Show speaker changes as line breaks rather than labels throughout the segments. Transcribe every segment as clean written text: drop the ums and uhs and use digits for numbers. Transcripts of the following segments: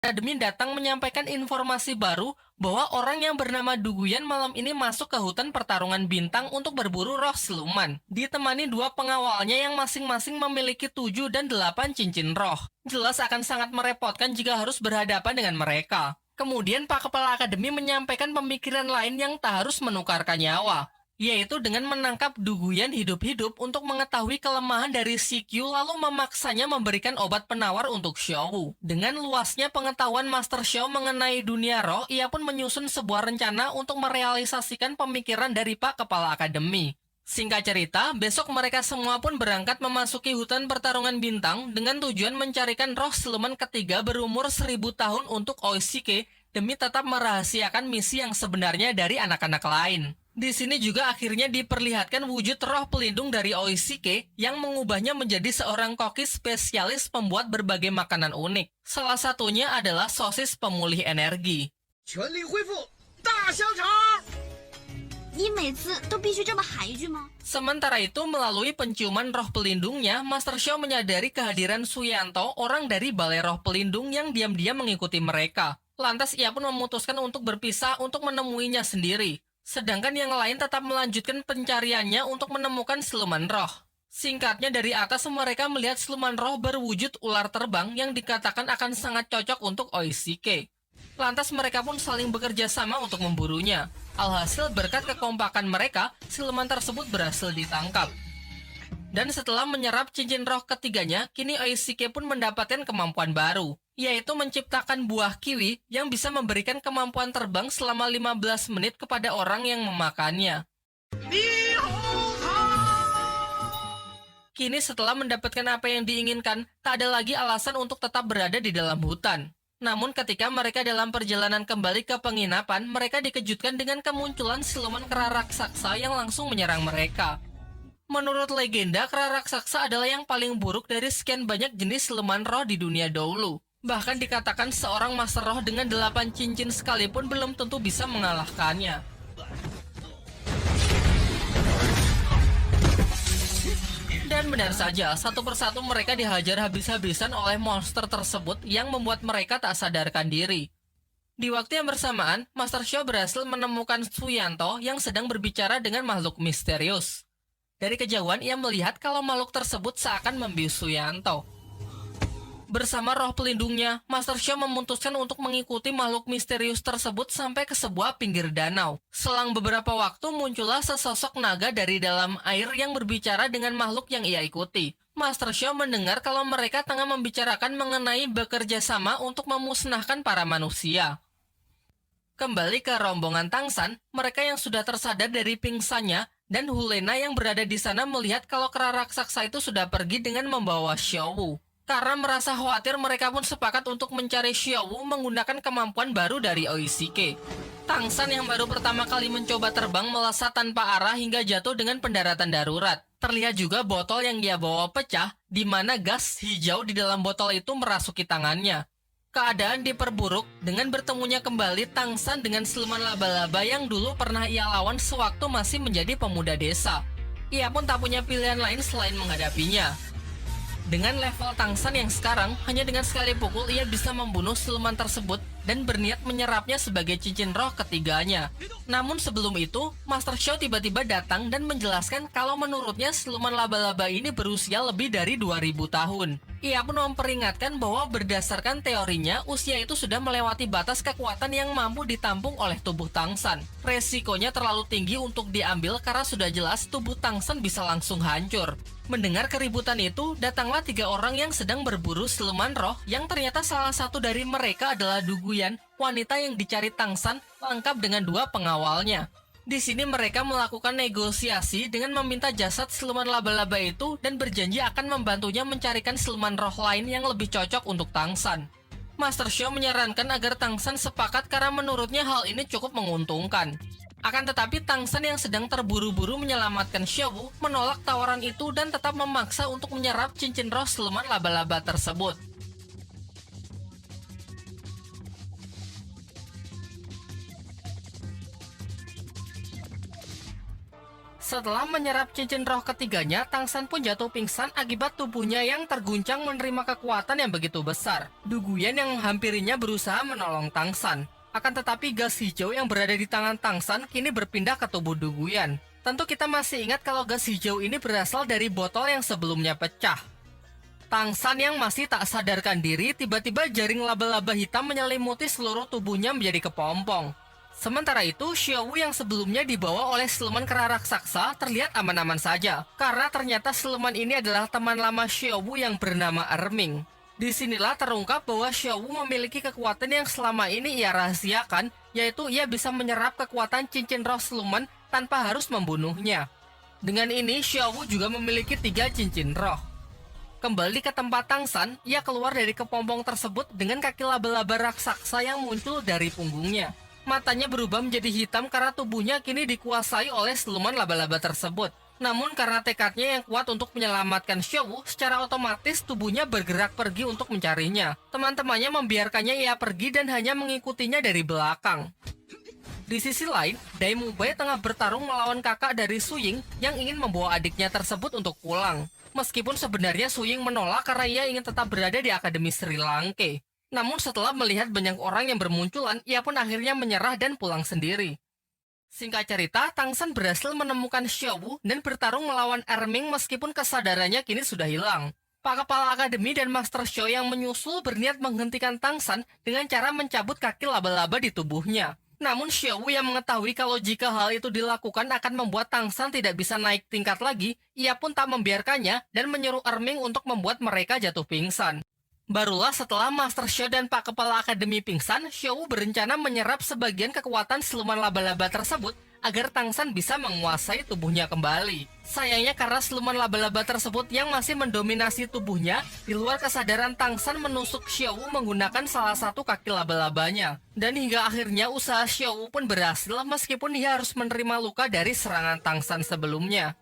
Akademi datang menyampaikan informasi baru bahwa orang yang bernama Duguyan malam ini masuk ke hutan pertarungan bintang untuk berburu roh siluman. Ditemani dua pengawalnya yang masing-masing memiliki 7 dan 8 cincin roh. Jelas akan sangat merepotkan jika harus berhadapan dengan mereka. Kemudian Pak Kepala Akademi menyampaikan pemikiran lain yang tak harus menukarkan nyawa, yaitu dengan menangkap Duguyan hidup-hidup untuk mengetahui kelemahan dari si Q lalu memaksanya memberikan obat penawar untuk Xiao. Dengan luasnya pengetahuan Master Xiao mengenai dunia roh, ia pun menyusun sebuah rencana untuk merealisasikan pemikiran dari Pak Kepala Akademi. Singkat cerita, besok mereka semua pun berangkat memasuki hutan pertarungan bintang dengan tujuan mencarikan roh siluman ketiga berumur 1000 tahun untuk Oishike demi tetap merahasiakan misi yang sebenarnya dari anak-anak lain. Di sini juga akhirnya diperlihatkan wujud roh pelindung dari Oishike yang mengubahnya menjadi seorang koki spesialis pembuat berbagai makanan unik. Salah satunya adalah sosis pemulih energi.
全力恢复大香肠。
你每次都必须这么喊一句吗？
Sementara itu, melalui penciuman roh pelindungnya, Master Xiao menyadari kehadiran Suyanto, orang dari Balai Roh Pelindung yang diam-diam mengikuti mereka. Lantas ia pun memutuskan untuk berpisah untuk menemuinya sendiri. Sedangkan yang lain tetap melanjutkan pencariannya untuk menemukan siluman roh. Singkatnya, dari atas mereka melihat siluman roh berwujud ular terbang yang dikatakan akan sangat cocok untuk Oishike. Lantas mereka pun saling bekerja sama untuk memburunya. Alhasil berkat kekompakan mereka, siluman tersebut berhasil ditangkap. Dan setelah menyerap cincin roh ketiganya, kini Oishike pun mendapatkan kemampuan baru, yaitu menciptakan buah kiwi yang bisa memberikan kemampuan terbang selama 15 menit kepada orang yang memakannya. Kini setelah mendapatkan apa yang diinginkan, tak ada lagi alasan untuk tetap berada di dalam hutan. Namun ketika mereka dalam perjalanan kembali ke penginapan, mereka dikejutkan dengan kemunculan siluman kera raksasa yang langsung menyerang mereka. Menurut legenda, kera raksasa adalah yang paling buruk dari sekian banyak jenis siluman roh di dunia dahulu. Bahkan dikatakan seorang master roh dengan 8 cincin sekalipun belum tentu bisa mengalahkannya. Dan benar saja, satu persatu mereka dihajar habis-habisan oleh monster tersebut yang membuat mereka tak sadarkan diri. Di waktu yang bersamaan, Master Xiao berhasil menemukan Suyanto yang sedang berbicara dengan makhluk misterius. Dari kejauhan, ia melihat kalau makhluk tersebut seakan membius Suyanto. Bersama roh pelindungnya, Master Xiao memutuskan untuk mengikuti makhluk misterius tersebut sampai ke sebuah pinggir danau. Selang beberapa waktu muncullah sesosok naga dari dalam air yang berbicara dengan makhluk yang ia ikuti. Master Xiao mendengar kalau mereka tengah membicarakan mengenai bekerja sama untuk memusnahkan para manusia. Kembali ke rombongan Tangsan, mereka yang sudah tersadar dari pingsannya dan Hulena yang berada di sana melihat kalau kera raksasa itu sudah pergi dengan membawa Xiaowu. Karena merasa khawatir, mereka pun sepakat untuk mencari Xiaowu menggunakan kemampuan baru dari Oishike. Tangsan yang baru pertama kali mencoba terbang melesat tanpa arah hingga jatuh dengan pendaratan darurat. Terlihat juga botol yang dia bawa pecah, di mana gas hijau di dalam botol itu merasuki tangannya. Keadaan diperburuk dengan bertemunya kembali Tangsan dengan siluman laba-laba yang dulu pernah ia lawan sewaktu masih menjadi pemuda desa. Ia pun tak punya pilihan lain selain menghadapinya. Dengan level Tangsan yang sekarang, hanya dengan sekali pukul ia bisa membunuh siluman tersebut dan berniat menyerapnya sebagai cincin roh ketiganya. Namun sebelum itu, Master Xiao tiba-tiba datang dan menjelaskan kalau menurutnya siluman laba-laba ini berusia lebih dari 2000 tahun. Ia pun memperingatkan bahwa berdasarkan teorinya, usia itu sudah melewati batas kekuatan yang mampu ditampung oleh tubuh Tangsan. Resikonya terlalu tinggi untuk diambil karena sudah jelas tubuh Tangsan bisa langsung hancur. Mendengar keributan itu, datanglah 3 orang yang sedang berburu siluman roh yang ternyata salah satu dari mereka adalah Duguyan, wanita yang dicari Tangsan, lengkap dengan 2 pengawalnya. Di sini mereka melakukan negosiasi dengan meminta jasad siluman laba-laba itu dan berjanji akan membantunya mencarikan siluman roh lain yang lebih cocok untuk Tangsan. Master Xiao menyarankan agar Tangsan sepakat karena menurutnya hal ini cukup menguntungkan. Akan tetapi Tangsan yang sedang terburu-buru menyelamatkan Xiaowu menolak tawaran itu dan tetap memaksa untuk menyerap cincin roh siluman laba-laba tersebut. Setelah menyerap cincin roh ketiganya, Tangsan pun jatuh pingsan akibat tubuhnya yang terguncang menerima kekuatan yang begitu besar. Du Guyan yang menghampirinya berusaha menolong Tangsan. Akan tetapi gas hijau yang berada di tangan Tangsan kini berpindah ke tubuh Du Guyan. Tentu kita masih ingat kalau gas hijau ini berasal dari botol yang sebelumnya pecah. Tangsan yang masih tak sadarkan diri, tiba-tiba jaring laba-laba hitam menyelimuti seluruh tubuhnya menjadi kepompong. Sementara itu, Xiaowu yang sebelumnya dibawa oleh siluman kera raksasa terlihat aman-aman saja, karena ternyata siluman ini adalah teman lama Xiaowu yang bernama Erming. Disinilah terungkap bahwa Xiaowu memiliki kekuatan yang selama ini ia rahasiakan, yaitu ia bisa menyerap kekuatan cincin roh siluman tanpa harus membunuhnya. Dengan ini, Xiaowu juga memiliki 3 cincin roh. Kembali ke tempat Tangsan, ia keluar dari kepompong tersebut dengan kaki laba-laba raksasa yang muncul dari punggungnya. Matanya berubah menjadi hitam karena tubuhnya kini dikuasai oleh siluman laba-laba tersebut. Namun karena tekadnya yang kuat untuk menyelamatkan Xiaowu, secara otomatis tubuhnya bergerak pergi untuk mencarinya. Teman-temannya membiarkannya ia pergi dan hanya mengikutinya dari belakang. Di sisi lain, Dai Mubai tengah bertarung melawan kakak dari Su Ying yang ingin membawa adiknya tersebut untuk pulang. Meskipun sebenarnya Su Ying menolak karena ia ingin tetap berada di Akademi Sri Lanka. Namun setelah melihat banyak orang yang bermunculan, ia pun akhirnya menyerah dan pulang sendiri. Singkat cerita, Tangsan berhasil menemukan Xiaowu dan bertarung melawan Erming meskipun kesadarannya kini sudah hilang. Pak Kepala Akademi dan Master Xiao yang menyusul berniat menghentikan Tangsan dengan cara mencabut kaki laba-laba di tubuhnya. Namun Xiaowu yang mengetahui kalau jika hal itu dilakukan akan membuat Tangsan tidak bisa naik tingkat lagi, ia pun tak membiarkannya dan menyuruh Erming untuk membuat mereka jatuh pingsan. Barulah setelah Master Xiao dan Pak Kepala Akademi pingsan, Xiaowu berencana menyerap sebagian kekuatan siluman laba-laba tersebut agar Tangsan bisa menguasai tubuhnya kembali. Sayangnya karena siluman laba-laba tersebut yang masih mendominasi tubuhnya, di luar kesadaran Tangsan menusuk Xiaowu menggunakan salah satu kaki laba-labanya. Dan hingga akhirnya usaha Xiaowu pun berhasil meskipun dia harus menerima luka dari serangan Tangsan sebelumnya.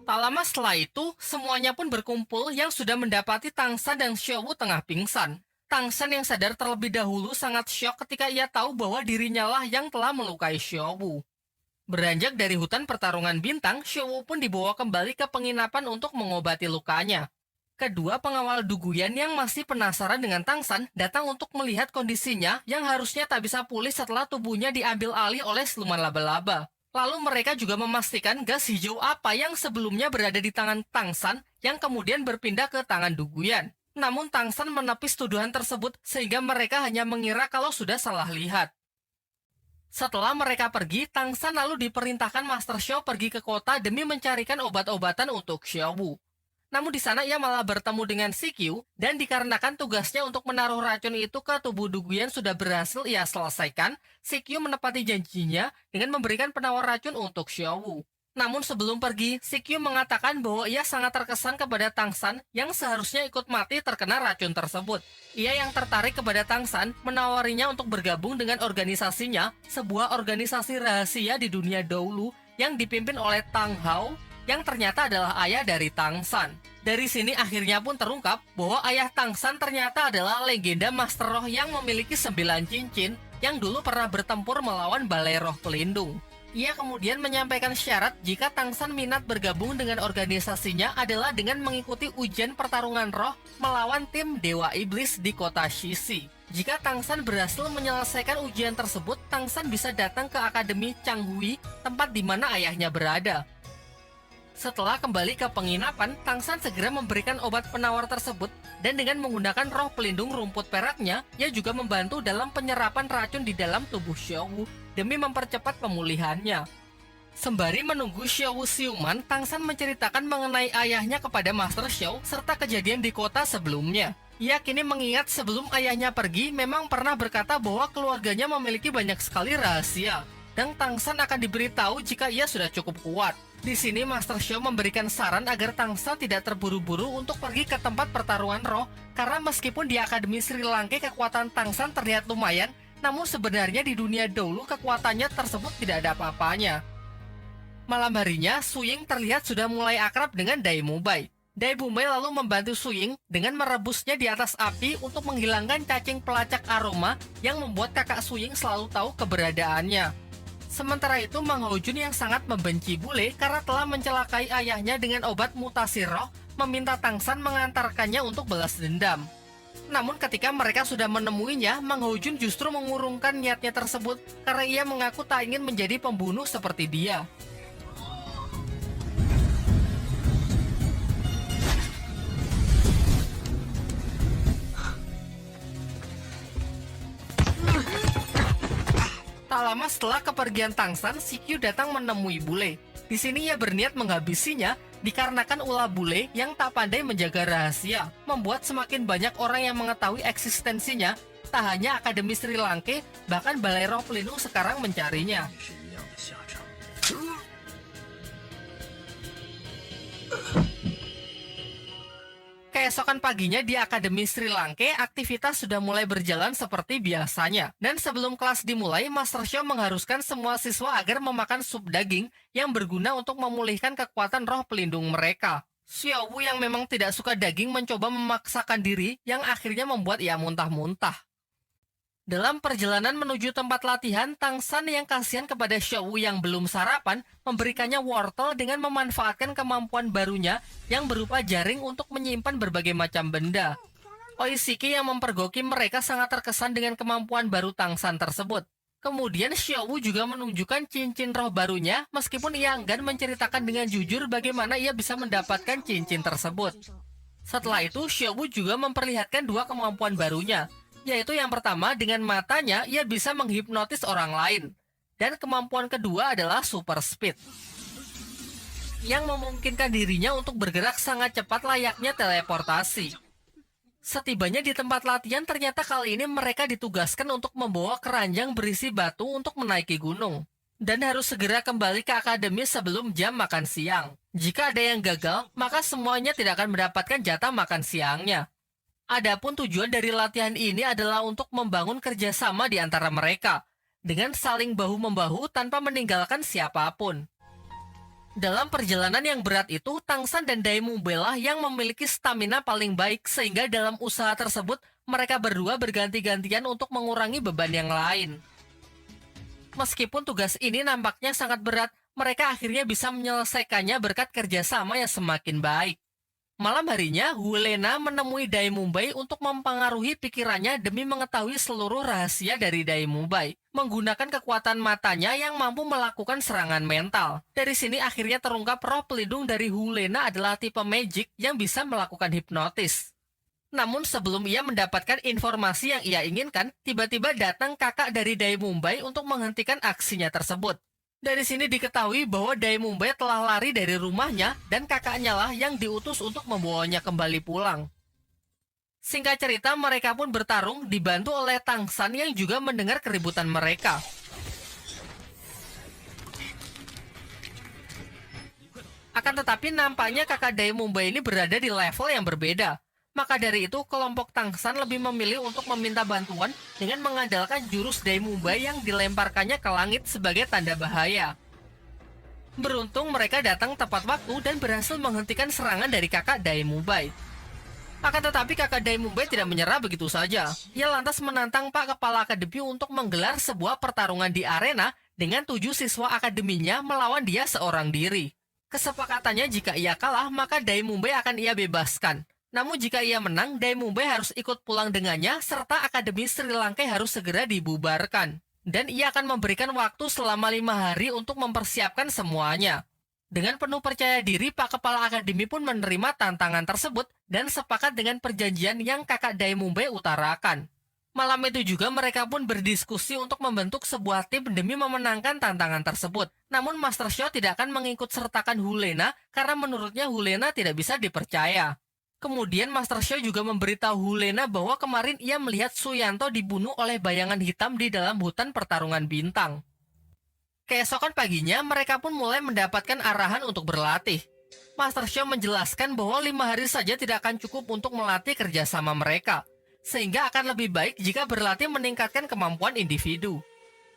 Tak lama setelah itu, semuanya pun berkumpul yang sudah mendapati Tangsan dan Xiaowu tengah pingsan. Tangsan yang sadar terlebih dahulu sangat syok ketika ia tahu bahwa dirinya lah yang telah melukai Xiaowu. Beranjak dari hutan pertarungan bintang, Xiaowu pun dibawa kembali ke penginapan untuk mengobati lukanya. Kedua pengawal Du Guyan yang masih penasaran dengan Tangsan datang untuk melihat kondisinya yang harusnya tak bisa pulih setelah tubuhnya diambil alih oleh siluman laba-laba. Lalu mereka juga memastikan gas hijau apa yang sebelumnya berada di tangan Tangsan yang kemudian berpindah ke tangan Du Guyan. Namun Tangsan menepis tuduhan tersebut sehingga mereka hanya mengira kalau sudah salah lihat. Setelah mereka pergi, Tangsan lalu diperintahkan Master Xiao pergi ke kota demi mencarikan obat-obatan untuk Xiaowu. Namun di sana ia malah bertemu dengan Sikyu dan dikarenakan tugasnya untuk menaruh racun itu ke tubuh Du Guyan sudah berhasil ia selesaikan, Sikyu menepati janjinya dengan memberikan penawar racun untuk Xiaowu. Namun sebelum pergi, Sikyu mengatakan bahwa ia sangat terkesan kepada Tangsan yang seharusnya ikut mati terkena racun tersebut. Ia yang tertarik kepada Tangsan menawarinya untuk bergabung dengan organisasinya, sebuah organisasi rahasia di dunia dahulu yang dipimpin oleh Tang Hao yang ternyata adalah ayah dari Tangsan. Dari sini akhirnya pun terungkap bahwa ayah Tangsan ternyata adalah legenda Master Roh yang memiliki 9 cincin yang dulu pernah bertempur melawan Balai Roh Pelindung. Ia kemudian menyampaikan syarat jika Tangsan minat bergabung dengan organisasinya adalah dengan mengikuti ujian pertarungan roh melawan tim Dewa Iblis di kota Shishi. Jika Tangsan berhasil menyelesaikan ujian tersebut, Tangsan bisa datang ke Akademi Changhui, tempat di mana ayahnya berada. Setelah kembali ke penginapan, Tangsan segera memberikan obat penawar tersebut dan dengan menggunakan roh pelindung rumput peraknya, ia juga membantu dalam penyerapan racun di dalam tubuh Xiaowu demi mempercepat pemulihannya. Sembari menunggu Xiaowu siuman, Tangsan menceritakan mengenai ayahnya kepada Master Xiao serta kejadian di kota sebelumnya. Ia kini mengingat sebelum ayahnya pergi memang pernah berkata bahwa keluarganya memiliki banyak sekali rahasia dan Tangsan akan diberitahu jika ia sudah cukup kuat. Di sini Master Xiao memberikan saran agar Tangsan tidak terburu-buru untuk pergi ke tempat pertarungan roh karena meskipun di Akademi Sri Lanka kekuatan Tangsan terlihat lumayan, namun sebenarnya di dunia dahulu kekuatannya tersebut tidak ada apa-apanya. Malam harinya, Su Ying terlihat sudah mulai akrab dengan Dai Mubai. Dai Mubai lalu membantu Su Ying dengan merebusnya di atas api untuk menghilangkan cacing pelacak aroma yang membuat kakak Su Ying selalu tahu keberadaannya. Sementara itu, Mang Hojun yang sangat membenci bule karena telah mencelakai ayahnya dengan obat mutasi roh, meminta Tang San mengantarkannya untuk balas dendam. Namun ketika mereka sudah menemuinya, Mang Hojun justru mengurungkan niatnya tersebut karena ia mengaku tak ingin menjadi pembunuh seperti dia. Tak lama setelah kepergian Tang San, Sikyu datang menemui bule. Di sini ia berniat menghabisinya dikarenakan ulah bule yang tak pandai menjaga rahasia, membuat semakin banyak orang yang mengetahui eksistensinya. Tak hanya Akademi Sri Lanka, bahkan Balai Roh Pelindung sekarang mencarinya.
是一样的下场。
Keesokan paginya di Akademi Sri Lanka, aktivitas sudah mulai berjalan seperti biasanya. Dan sebelum kelas dimulai, Master Xiao mengharuskan semua siswa agar memakan sup daging yang berguna untuk memulihkan kekuatan roh pelindung mereka. Xiao Wu yang memang tidak suka daging mencoba memaksakan diri yang akhirnya membuat ia muntah-muntah. Dalam perjalanan menuju tempat latihan, Tang San yang kasihan kepada Xiao Wu yang belum sarapan, memberikannya wortel dengan memanfaatkan kemampuan barunya yang berupa jaring untuk menyimpan berbagai macam benda. Oishiki yang mempergoki mereka sangat terkesan dengan kemampuan baru Tang San tersebut. Kemudian Xiao Wu juga menunjukkan cincin roh barunya, meskipun ia enggan menceritakan dengan jujur bagaimana ia bisa mendapatkan cincin tersebut. Setelah itu, Xiao Wu juga memperlihatkan dua kemampuan barunya, yaitu yang pertama, dengan matanya ia bisa menghipnotis orang lain. Dan kemampuan kedua adalah super speed, yang memungkinkan dirinya untuk bergerak sangat cepat layaknya teleportasi. Setibanya di tempat latihan, ternyata kali ini mereka ditugaskan untuk membawa keranjang berisi batu untuk menaiki gunung. Dan harus segera kembali ke akademi sebelum jam makan siang. Jika ada yang gagal, maka semuanya tidak akan mendapatkan jatah makan siangnya. Adapun tujuan dari latihan ini adalah untuk membangun kerjasama di antara mereka, dengan saling bahu-membahu tanpa meninggalkan siapapun. Dalam perjalanan yang berat itu, Tang San dan Dai Mumbai lah yang memiliki stamina paling baik, sehingga dalam usaha tersebut, mereka berdua berganti-gantian untuk mengurangi beban yang lain. Meskipun tugas ini nampaknya sangat berat, mereka akhirnya bisa menyelesaikannya berkat kerjasama yang semakin baik. Malam harinya, Hulena menemui Dai Mumbai untuk mempengaruhi pikirannya demi mengetahui seluruh rahasia dari Dai Mumbai, menggunakan kekuatan matanya yang mampu melakukan serangan mental. Dari sini akhirnya terungkap roh pelindung dari Hulena adalah tipe magic yang bisa melakukan hipnotis. Namun sebelum ia mendapatkan informasi yang ia inginkan, tiba-tiba datang kakak dari Dai Mumbai untuk menghentikan aksinya tersebut. Dari sini diketahui bahwa Dai Mumbai telah lari dari rumahnya dan kakaknya lah yang diutus untuk membawanya kembali pulang. Singkat cerita, mereka pun bertarung dibantu oleh Tang San yang juga mendengar keributan mereka. Akan tetapi nampaknya kakak Dai Mumbai ini berada di level yang berbeda. Maka dari itu, kelompok Tang San lebih memilih untuk meminta bantuan dengan mengandalkan jurus Dai Mumbai yang dilemparkannya ke langit sebagai tanda bahaya. Beruntung mereka datang tepat waktu dan berhasil menghentikan serangan dari kakak Dai Mumbai. Akan tetapi kakak Dai Mumbai tidak menyerah begitu saja. Ia lantas menantang Pak Kepala Akademi untuk menggelar sebuah pertarungan di arena dengan 7 siswa akademinya melawan dia seorang diri. Kesepakatannya jika ia kalah, maka Dai Mumbai akan ia bebaskan. Namun jika ia menang, Dai Mumbai harus ikut pulang dengannya, serta Akademi Sri Lanka harus segera dibubarkan. Dan ia akan memberikan waktu selama 5 hari untuk mempersiapkan semuanya. Dengan penuh percaya diri, Pak Kepala Akademi pun menerima tantangan tersebut dan sepakat dengan perjanjian yang kakak Dai Mumbai utarakan. Malam itu juga mereka pun berdiskusi untuk membentuk sebuah tim demi memenangkan tantangan tersebut. Namun Master Xiao tidak akan mengikut sertakan Hulena karena menurutnya Hulena tidak bisa dipercaya. Kemudian Master Xiao juga memberitahu Hulena bahwa kemarin ia melihat Suyanto dibunuh oleh bayangan hitam di dalam hutan pertarungan bintang. Keesokan paginya, mereka pun mulai mendapatkan arahan untuk berlatih. Master Xiao menjelaskan bahwa 5 hari saja tidak akan cukup untuk melatih kerjasama mereka, sehingga akan lebih baik jika berlatih meningkatkan kemampuan individu.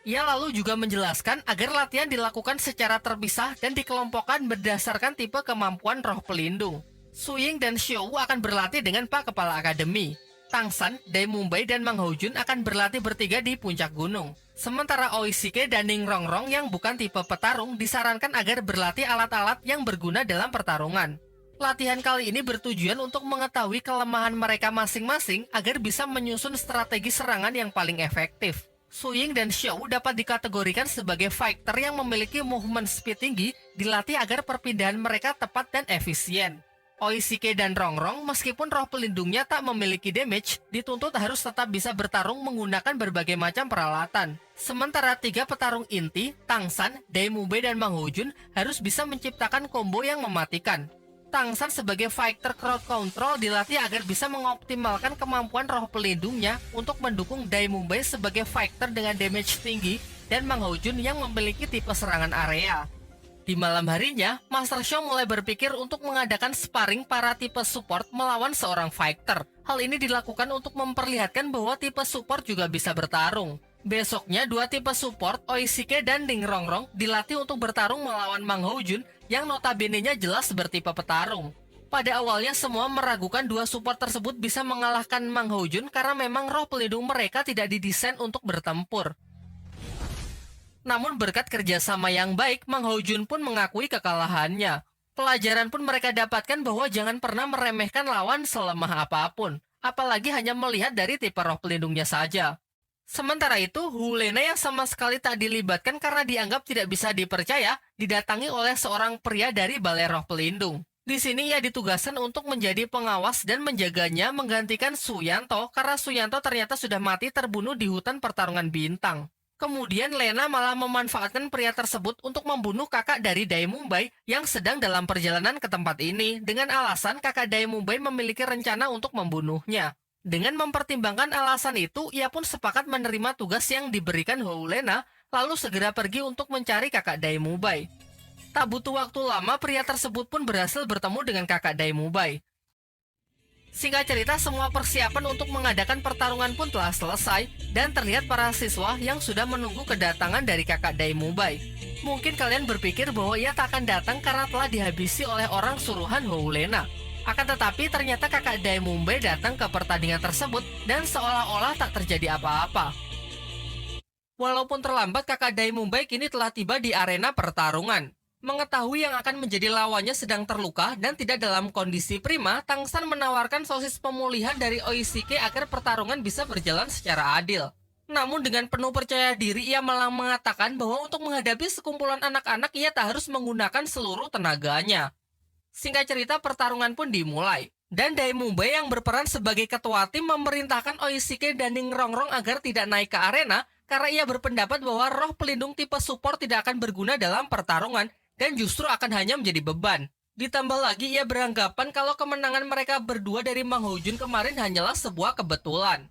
Ia lalu juga menjelaskan agar latihan dilakukan secara terpisah dan dikelompokkan berdasarkan tipe kemampuan roh pelindung. Su Ying dan Xiao Wu akan berlatih dengan Pak Kepala Akademi. Tangsan, Daimumbai, dan Mang Houjun akan berlatih bertiga di puncak gunung. Sementara Oishike dan Ning Rongrong yang bukan tipe petarung disarankan agar berlatih alat-alat yang berguna dalam pertarungan. Latihan kali ini bertujuan untuk mengetahui kelemahan mereka masing-masing agar bisa menyusun strategi serangan yang paling efektif. Su Ying dan Xiao dapat dikategorikan sebagai fighter yang memiliki movement speed tinggi, dilatih agar perpindahan mereka tepat dan efisien. Oishike dan Rongrong, meskipun roh pelindungnya tak memiliki damage, dituntut harus tetap bisa bertarung menggunakan berbagai macam peralatan. Sementara tiga petarung inti, Tangsan, Daimumbai, dan Mang Houjun harus bisa menciptakan combo yang mematikan. Tangsan sebagai fighter crowd control dilatih agar bisa mengoptimalkan kemampuan roh pelindungnya untuk mendukung Daimumbai sebagai fighter dengan damage tinggi dan Mang Houjun yang memiliki tipe serangan area. Di malam harinya, Master Xiao mulai berpikir untuk mengadakan sparring para tipe support melawan seorang fighter. Hal ini dilakukan untuk memperlihatkan bahwa tipe support juga bisa bertarung. Besoknya, dua tipe support, Oishike dan Ning Rongrong, dilatih untuk bertarung melawan Mang Houjun yang notabene-nya jelas bertipe petarung. Pada awalnya, semua meragukan dua support tersebut bisa mengalahkan Mang Houjun karena memang roh pelindung mereka tidak didesain untuk bertempur. Namun berkat kerjasama yang baik, Mang Houjun pun mengakui kekalahannya. Pelajaran pun mereka dapatkan bahwa jangan pernah meremehkan lawan selemah apapun, apalagi hanya melihat dari tipe roh pelindungnya saja. Sementara itu, Hu Lena yang sama sekali tak dilibatkan karena dianggap tidak bisa dipercaya, didatangi oleh seorang pria dari Balai Roh Pelindung. Di sini ia ditugaskan untuk menjadi pengawas dan menjaganya menggantikan Su Yanto karena Su Yanto ternyata sudah mati terbunuh di hutan pertarungan bintang. Kemudian Lena malah memanfaatkan pria tersebut untuk membunuh kakak dari Daimumbai yang sedang dalam perjalanan ke tempat ini dengan alasan kakak Daimumbai memiliki rencana untuk membunuhnya. Dengan mempertimbangkan alasan itu, ia pun sepakat menerima tugas yang diberikan Hu Lena lalu segera pergi untuk mencari kakak Daimumbai. Tak butuh waktu lama, pria tersebut pun berhasil bertemu dengan kakak Daimumbai. Singkat cerita, semua persiapan untuk mengadakan pertarungan pun telah selesai dan terlihat para siswa yang sudah menunggu kedatangan dari kakak Daimumbai. Mungkin kalian berpikir bahwa ia tak akan datang karena telah dihabisi oleh orang suruhan Hu Lena. Akan tetapi ternyata kakak Daimumbai datang ke pertandingan tersebut dan seolah-olah tak terjadi apa-apa. Walaupun terlambat, kakak Daimumbai kini telah tiba di arena pertarungan. Mengetahui yang akan menjadi lawannya sedang terluka dan tidak dalam kondisi prima, Tangsan menawarkan sosis pemulihan dari Oishike agar pertarungan bisa berjalan secara adil. Namun dengan penuh percaya diri, ia malah mengatakan bahwa untuk menghadapi sekumpulan anak-anak ia tak harus menggunakan seluruh tenaganya. Singkat cerita, pertarungan pun dimulai. Dan Daimumbai yang berperan sebagai ketua tim memerintahkan Oishike dan Ning Rongrong agar tidak naik ke arena karena ia berpendapat bahwa roh pelindung tipe support tidak akan berguna dalam pertarungan dan justru akan hanya menjadi beban. Ditambah lagi ia beranggapan kalau kemenangan mereka berdua dari Mang Houjun kemarin hanyalah sebuah kebetulan.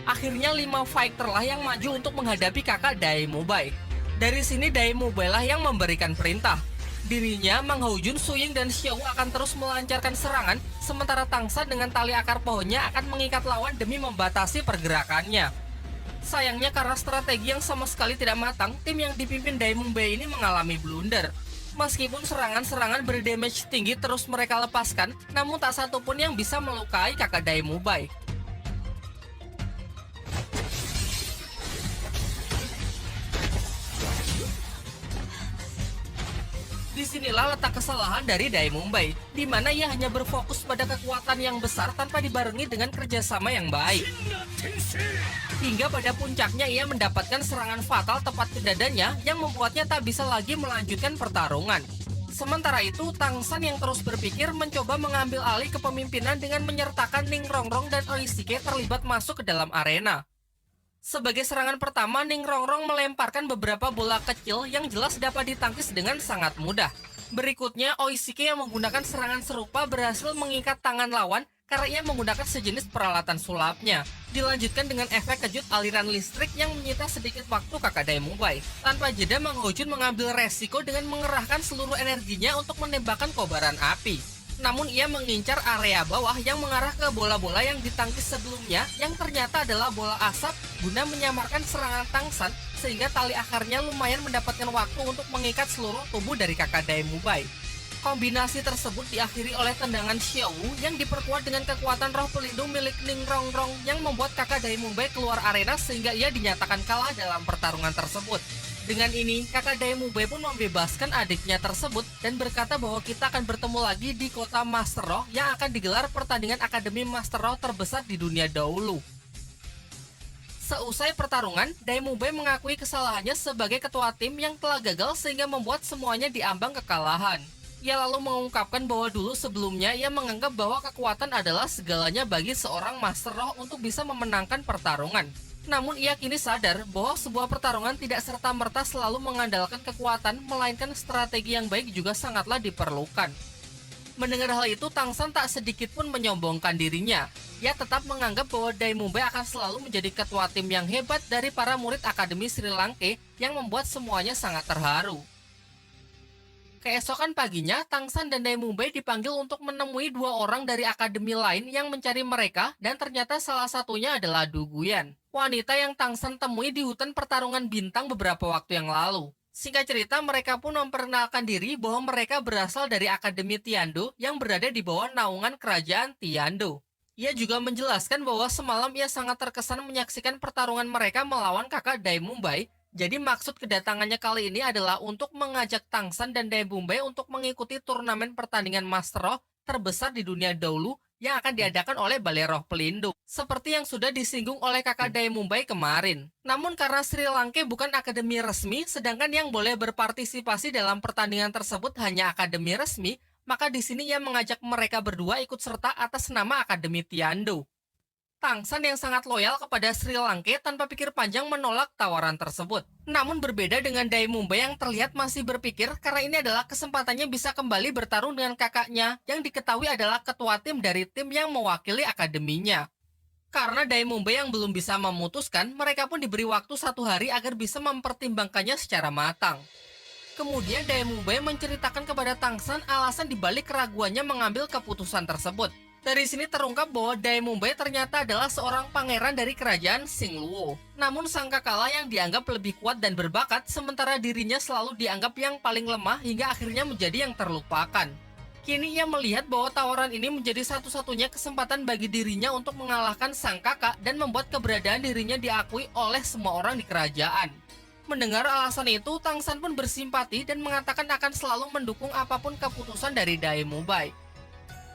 Akhirnya 5 fighter lah yang maju untuk menghadapi kakak Daimumbai. Dari sini Daimumbai lah yang memberikan perintah. Dirinya, Mang Houjun, Su Ying, dan Xiao akan terus melancarkan serangan, sementara Tangsan dengan tali akar pohonnya akan mengikat lawan demi membatasi pergerakannya. Sayangnya karena strategi yang sama sekali tidak matang, tim yang dipimpin Daimumbai ini mengalami blunder. Meskipun serangan-serangan berdamage tinggi terus mereka lepaskan, namun tak satu pun yang bisa melukai kakak Daimumbai. Disinilah letak kesalahan dari Daimumbai, di mana ia hanya berfokus pada kekuatan yang besar tanpa dibarengi dengan kerjasama yang baik. Hingga pada puncaknya ia mendapatkan serangan fatal tepat ke dadanya yang membuatnya tak bisa lagi melanjutkan pertarungan. Sementara itu, Tangsan yang terus berpikir mencoba mengambil alih kepemimpinan dengan menyertakan Ning Rongrong dan Oishike terlibat masuk ke dalam arena. Sebagai serangan pertama, Ning Rongrong melemparkan beberapa bola kecil yang jelas dapat ditangkis dengan sangat mudah. Berikutnya, Oishike yang menggunakan serangan serupa berhasil mengikat tangan lawan karena ia menggunakan sejenis peralatan sulapnya. Dilanjutkan dengan efek kejut aliran listrik yang menyita sedikit waktu kakak Daimumbai. Tanpa jeda, Mang Houjun mengambil resiko dengan mengerahkan seluruh energinya untuk menembakkan kobaran api. Namun ia mengincar area bawah yang mengarah ke bola-bola yang ditangkis sebelumnya yang ternyata adalah bola asap guna menyamarkan serangan Tangsan sehingga tali akarnya lumayan mendapatkan waktu untuk mengikat seluruh tubuh dari kakak Daimumbai. Kombinasi tersebut diakhiri oleh tendangan Xiaowu yang diperkuat dengan kekuatan roh pelindung milik Ning Rongrong yang membuat kakak Daimumbai keluar arena sehingga ia dinyatakan kalah dalam pertarungan tersebut. Dengan ini, kakak Daimumbai pun membebaskan adiknya tersebut dan berkata bahwa kita akan bertemu lagi di kota Master Roh yang akan digelar pertandingan Akademi Master Roh terbesar di dunia dahulu. Seusai pertarungan, Daimumbai mengakui kesalahannya sebagai ketua tim yang telah gagal sehingga membuat semuanya diambang kekalahan. Ia lalu mengungkapkan bahwa dulu sebelumnya ia menganggap bahwa kekuatan adalah segalanya bagi seorang Master Roh untuk bisa memenangkan pertarungan. Namun ia kini sadar bahwa sebuah pertarungan tidak serta-merta selalu mengandalkan kekuatan, melainkan strategi yang baik juga sangatlah diperlukan. Mendengar hal itu, Tang San tak sedikit pun menyombongkan dirinya. Ia tetap menganggap bahwa Daimumbai akan selalu menjadi ketua tim yang hebat dari para murid Akademi Sri Lanka yang membuat semuanya sangat terharu. Keesokan paginya, Tang San dan Daimumbai dipanggil untuk menemui dua orang dari akademi lain yang mencari mereka dan ternyata salah satunya adalah Du Guyan, wanita yang Tang San temui di hutan pertarungan bintang beberapa waktu yang lalu. Singkat cerita, mereka pun memperkenalkan diri bahwa mereka berasal dari Akademi Tiando yang berada di bawah naungan kerajaan Tiando. Ia juga menjelaskan bahwa semalam ia sangat terkesan menyaksikan pertarungan mereka melawan kakak Daimumbai. Jadi maksud kedatangannya kali ini adalah untuk mengajak Tang San dan Daimumbai untuk mengikuti turnamen pertandingan Master Roh terbesar di dunia dahulu yang akan diadakan oleh Balai Roh Pelindung, seperti yang sudah disinggung oleh kakak Daimumbai kemarin. Namun karena Sri Lanka bukan akademi resmi, sedangkan yang boleh berpartisipasi dalam pertandingan tersebut hanya akademi resmi, maka di sini ia mengajak mereka berdua ikut serta atas nama Akademi Tiando. Tang San yang sangat loyal kepada Sri Lanka tanpa pikir panjang menolak tawaran tersebut. Namun berbeda dengan Daimumbai yang terlihat masih berpikir karena ini adalah kesempatannya bisa kembali bertarung dengan kakaknya yang diketahui adalah ketua tim dari tim yang mewakili akademinya. Karena Daimumbai yang belum bisa memutuskan, mereka pun diberi waktu 1 hari agar bisa mempertimbangkannya secara matang. Kemudian Daimumbai menceritakan kepada Tang San alasan dibalik keraguannya mengambil keputusan tersebut. Dari sini terungkap bahwa Daimumbai ternyata adalah seorang pangeran dari kerajaan Xingluo. Namun sang kakala yang dianggap lebih kuat dan berbakat, sementara dirinya selalu dianggap yang paling lemah hingga akhirnya menjadi yang terlupakan. Kini ia melihat bahwa tawaran ini menjadi satu-satunya kesempatan bagi dirinya untuk mengalahkan sang kakak dan membuat keberadaan dirinya diakui oleh semua orang di kerajaan. Mendengar alasan itu, Tang San pun bersimpati dan mengatakan akan selalu mendukung apapun keputusan dari Daimumbai.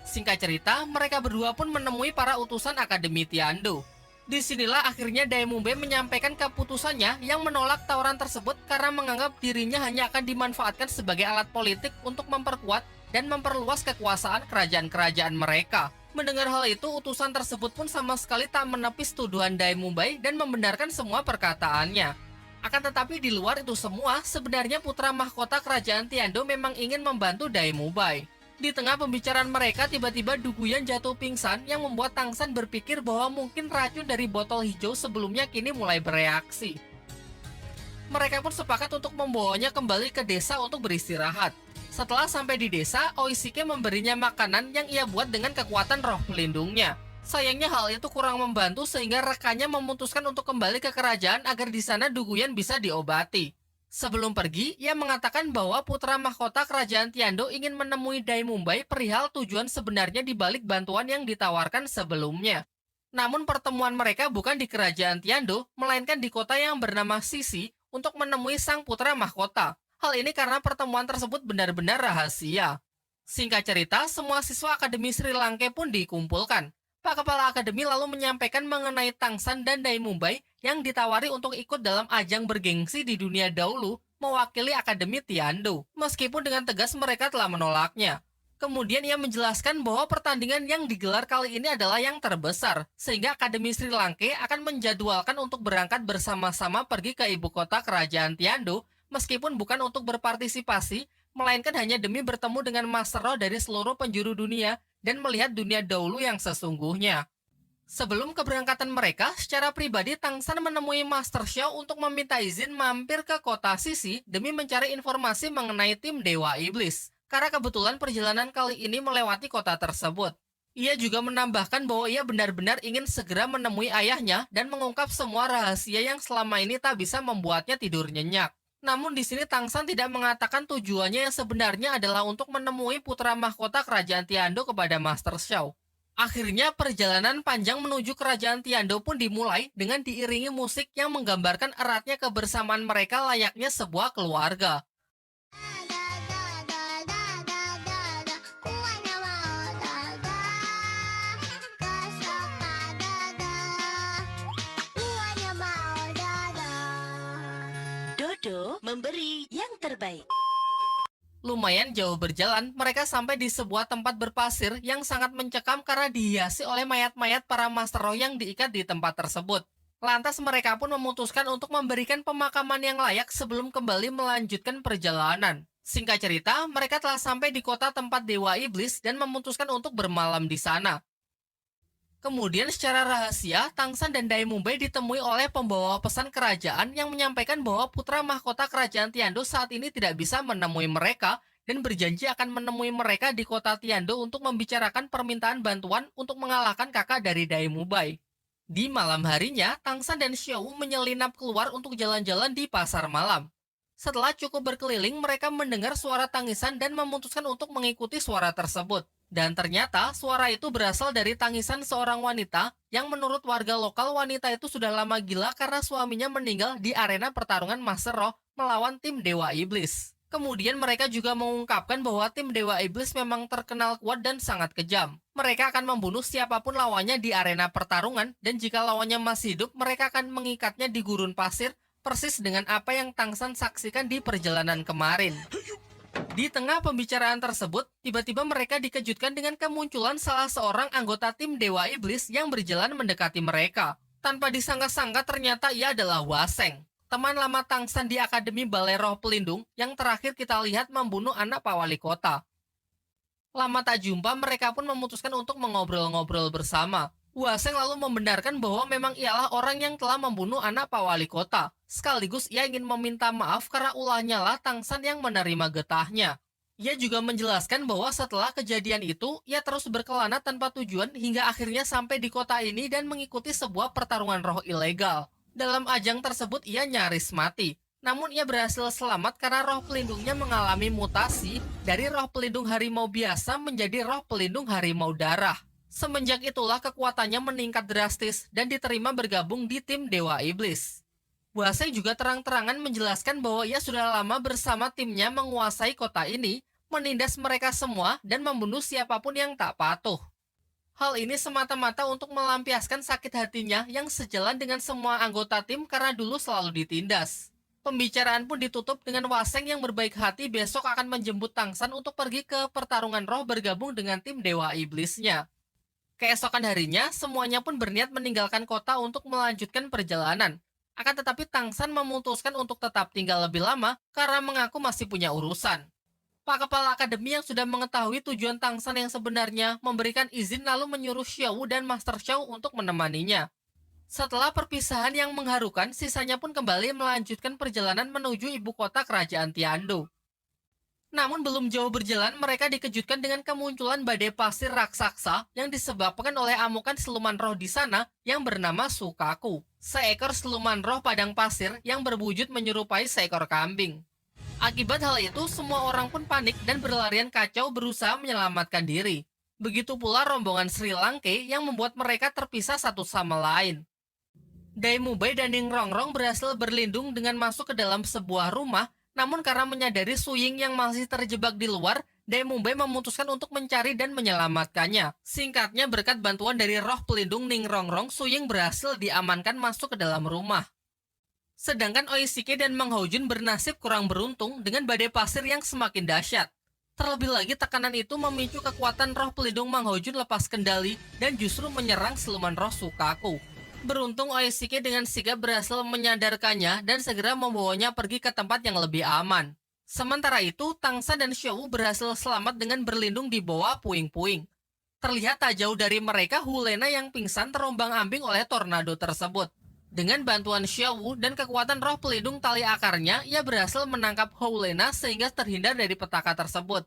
Singkat cerita, mereka berdua pun menemui para utusan Akademi Tiando. Disinilah akhirnya Daimumbai menyampaikan keputusannya yang menolak tawaran tersebut karena menganggap dirinya hanya akan dimanfaatkan sebagai alat politik untuk memperkuat dan memperluas kekuasaan kerajaan-kerajaan mereka. Mendengar hal itu, utusan tersebut pun sama sekali tak menepis tuduhan Daimumbai dan membenarkan semua perkataannya. Akan tetapi di luar itu semua, sebenarnya putra mahkota kerajaan Tiando memang ingin membantu Daimumbai. Di tengah pembicaraan mereka, tiba-tiba Du Guyan jatuh pingsan yang membuat Tang San berpikir bahwa mungkin racun dari botol hijau sebelumnya kini mulai bereaksi. Mereka pun sepakat untuk membawanya kembali ke desa untuk beristirahat. Setelah sampai di desa, Oishike memberinya makanan yang ia buat dengan kekuatan roh pelindungnya. Sayangnya hal itu kurang membantu sehingga rekannya memutuskan untuk kembali ke kerajaan agar di sana Du Guyan bisa diobati. Sebelum pergi, ia mengatakan bahwa putra mahkota kerajaan Tiando ingin menemui Daimumbai perihal tujuan sebenarnya di balik bantuan yang ditawarkan sebelumnya. Namun pertemuan mereka bukan di kerajaan Tiando, melainkan di kota yang bernama Sisi untuk menemui sang putra mahkota. Hal ini karena pertemuan tersebut benar-benar rahasia. Singkat cerita, semua siswa Akademi Sri Lanka pun dikumpulkan. Pak Kepala Akademi lalu menyampaikan mengenai Tang San dan Daimumbai yang ditawari untuk ikut dalam ajang bergengsi di dunia dahulu mewakili Akademi Tiando, meskipun dengan tegas mereka telah menolaknya. Kemudian ia menjelaskan bahwa pertandingan yang digelar kali ini adalah yang terbesar, sehingga Akademi Sri Lanka akan menjadwalkan untuk berangkat bersama-sama pergi ke ibu kota kerajaan Tiando, meskipun bukan untuk berpartisipasi, melainkan hanya demi bertemu dengan Master Roh dari seluruh penjuru dunia dan melihat dunia dahulu yang sesungguhnya. Sebelum keberangkatan mereka, secara pribadi Tang San menemui Master Xiao untuk meminta izin mampir ke kota Sisi demi mencari informasi mengenai tim Dewa Iblis, karena kebetulan perjalanan kali ini melewati kota tersebut. Ia juga menambahkan bahwa ia benar-benar ingin segera menemui ayahnya dan mengungkap semua rahasia yang selama ini tak bisa membuatnya tidur nyenyak. Namun di sini Tangsan tidak mengatakan tujuannya yang sebenarnya adalah untuk menemui putra mahkota kerajaan Tiando kepada Master Xiao. Akhirnya perjalanan panjang menuju kerajaan Tiando pun dimulai dengan diiringi musik yang menggambarkan eratnya kebersamaan mereka layaknya sebuah keluarga.
Dodo memberi yang terbaik.
Lumayan jauh berjalan, mereka sampai di sebuah tempat berpasir yang sangat mencekam karena dihiasi oleh mayat-mayat para master roh yang diikat di tempat tersebut. Lantas mereka pun memutuskan untuk memberikan pemakaman yang layak sebelum kembali melanjutkan perjalanan. Singkat cerita, mereka telah sampai di kota tempat Dewa Iblis dan memutuskan untuk bermalam di sana. Kemudian secara rahasia, Tangsan dan Dai Mumbai ditemui oleh pembawa pesan kerajaan yang menyampaikan bahwa putra mahkota kerajaan Tiando saat ini tidak bisa menemui mereka dan berjanji akan menemui mereka di kota Tiando untuk membicarakan permintaan bantuan untuk mengalahkan kakak dari Dai Mumbai. Di malam harinya, Tangsan dan Xiao menyelinap keluar untuk jalan-jalan di pasar malam. Setelah cukup berkeliling, mereka mendengar suara tangisan dan memutuskan untuk mengikuti suara tersebut. Dan ternyata suara itu berasal dari tangisan seorang wanita yang menurut warga lokal wanita itu sudah lama gila karena suaminya meninggal di arena pertarungan Master Roh melawan tim Dewa Iblis. Kemudian mereka juga mengungkapkan bahwa tim Dewa Iblis memang terkenal kuat dan sangat kejam. Mereka akan membunuh siapapun lawannya di arena pertarungan dan jika lawannya masih hidup mereka akan mengikatnya di gurun pasir persis dengan apa yang Tangsan saksikan di perjalanan kemarin. Di tengah pembicaraan tersebut, tiba-tiba mereka dikejutkan dengan kemunculan salah seorang anggota tim Dewa Iblis yang berjalan mendekati mereka. Tanpa disangka-sangka ternyata ia adalah Waseng, teman lama Tangsan di Akademi Balai Roh Pelindung yang terakhir kita lihat membunuh anak Pak Wali Kota. Lama tak jumpa, mereka pun memutuskan untuk mengobrol-ngobrol bersama. Waseng lalu membenarkan bahwa memang ialah orang yang telah membunuh anak Pak Wali Kota. Sekaligus ia ingin meminta maaf karena ulahnya lah Tangsan yang menerima getahnya. Ia juga menjelaskan bahwa setelah kejadian itu, ia terus berkelana tanpa tujuan hingga akhirnya sampai di kota ini dan mengikuti sebuah pertarungan roh ilegal. Dalam ajang tersebut ia nyaris mati. Namun ia berhasil selamat karena roh pelindungnya mengalami mutasi dari roh pelindung harimau biasa menjadi roh pelindung harimau darah. Semenjak itulah kekuatannya meningkat drastis dan diterima bergabung di tim Dewa Iblis. Waseng juga terang-terangan menjelaskan bahwa ia sudah lama bersama timnya menguasai kota ini, menindas mereka semua dan membunuh siapapun yang tak patuh. Hal ini semata-mata untuk melampiaskan sakit hatinya yang sejalan dengan semua anggota tim karena dulu selalu ditindas. Pembicaraan pun ditutup dengan Waseng yang berbaik hati besok akan menjemput Tangsan untuk pergi ke pertarungan roh bergabung dengan tim Dewa Iblisnya. Keesokan harinya, semuanya pun berniat meninggalkan kota untuk melanjutkan perjalanan. Akan tetapi Tangsan memutuskan untuk tetap tinggal lebih lama karena mengaku masih punya urusan. Pak Kepala Akademi yang sudah mengetahui tujuan Tangsan yang sebenarnya memberikan izin lalu menyuruh Xiao dan Master Xiao untuk menemaninya. Setelah perpisahan yang mengharukan, sisanya pun kembali melanjutkan perjalanan menuju ibu kota kerajaan Tiando. Namun belum jauh berjalan, mereka dikejutkan dengan kemunculan badai pasir raksasa yang disebabkan oleh amukan siluman roh di sana yang bernama Sukaku, seekor siluman roh padang pasir yang berwujud menyerupai seekor kambing. Akibat hal itu, semua orang pun panik dan berlarian kacau berusaha menyelamatkan diri. Begitu pula rombongan Sri Langke yang membuat mereka terpisah satu sama lain. Dai Mumbai dan Ning Rongrong berhasil berlindung dengan masuk ke dalam sebuah rumah. Namun karena menyadari Su Ying yang masih terjebak di luar, Dai Mumbai memutuskan untuk mencari dan menyelamatkannya. Singkatnya, berkat bantuan dari roh pelindung Ning Rongrong, Su Ying berhasil diamankan masuk ke dalam rumah. Sedangkan Oishike dan Mang Haojun bernasib kurang beruntung dengan badai pasir yang semakin dahsyat. Terlebih lagi, tekanan itu memicu kekuatan roh pelindung Mang Haojun lepas kendali dan justru menyerang siluman roh Sukaku. Beruntung Oishike dengan sigap berhasil menyadarkannya dan segera membawanya pergi ke tempat yang lebih aman. Sementara itu, Tangsan dan Xiao berhasil selamat dengan berlindung di bawah puing-puing. Terlihat tak jauh dari mereka Hulena yang pingsan terombang-ambing oleh tornado tersebut. Dengan bantuan Xiao dan kekuatan roh pelindung tali akarnya, ia berhasil menangkap Hulena sehingga terhindar dari petaka tersebut.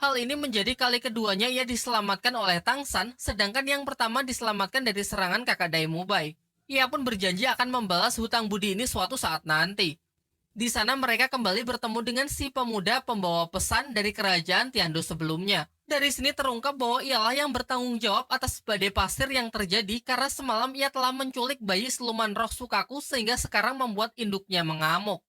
Hal ini menjadi kali keduanya ia diselamatkan oleh Tang San, sedangkan yang pertama diselamatkan dari serangan kakak Daimubai. Ia pun berjanji akan membalas hutang budi ini suatu saat nanti. Di sana mereka kembali bertemu dengan si pemuda pembawa pesan dari kerajaan Tiando sebelumnya. Dari sini terungkap bahwa ialah yang bertanggung jawab atas badai pasir yang terjadi karena semalam ia telah menculik bayi siluman roh Sukaku sehingga sekarang membuat induknya mengamuk.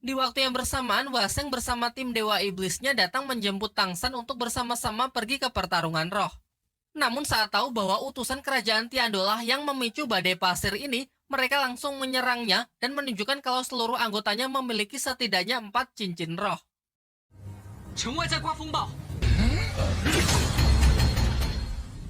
Di waktu yang bersamaan, Waseng bersama tim Dewa Iblisnya datang menjemput Tang San untuk bersama-sama pergi ke pertarungan roh. Namun saat tahu bahwa utusan kerajaan Tiando lah yang memicu badai pasir ini, mereka langsung menyerangnya dan menunjukkan kalau seluruh anggotanya memiliki setidaknya 4 cincin roh.
城外在刮风暴，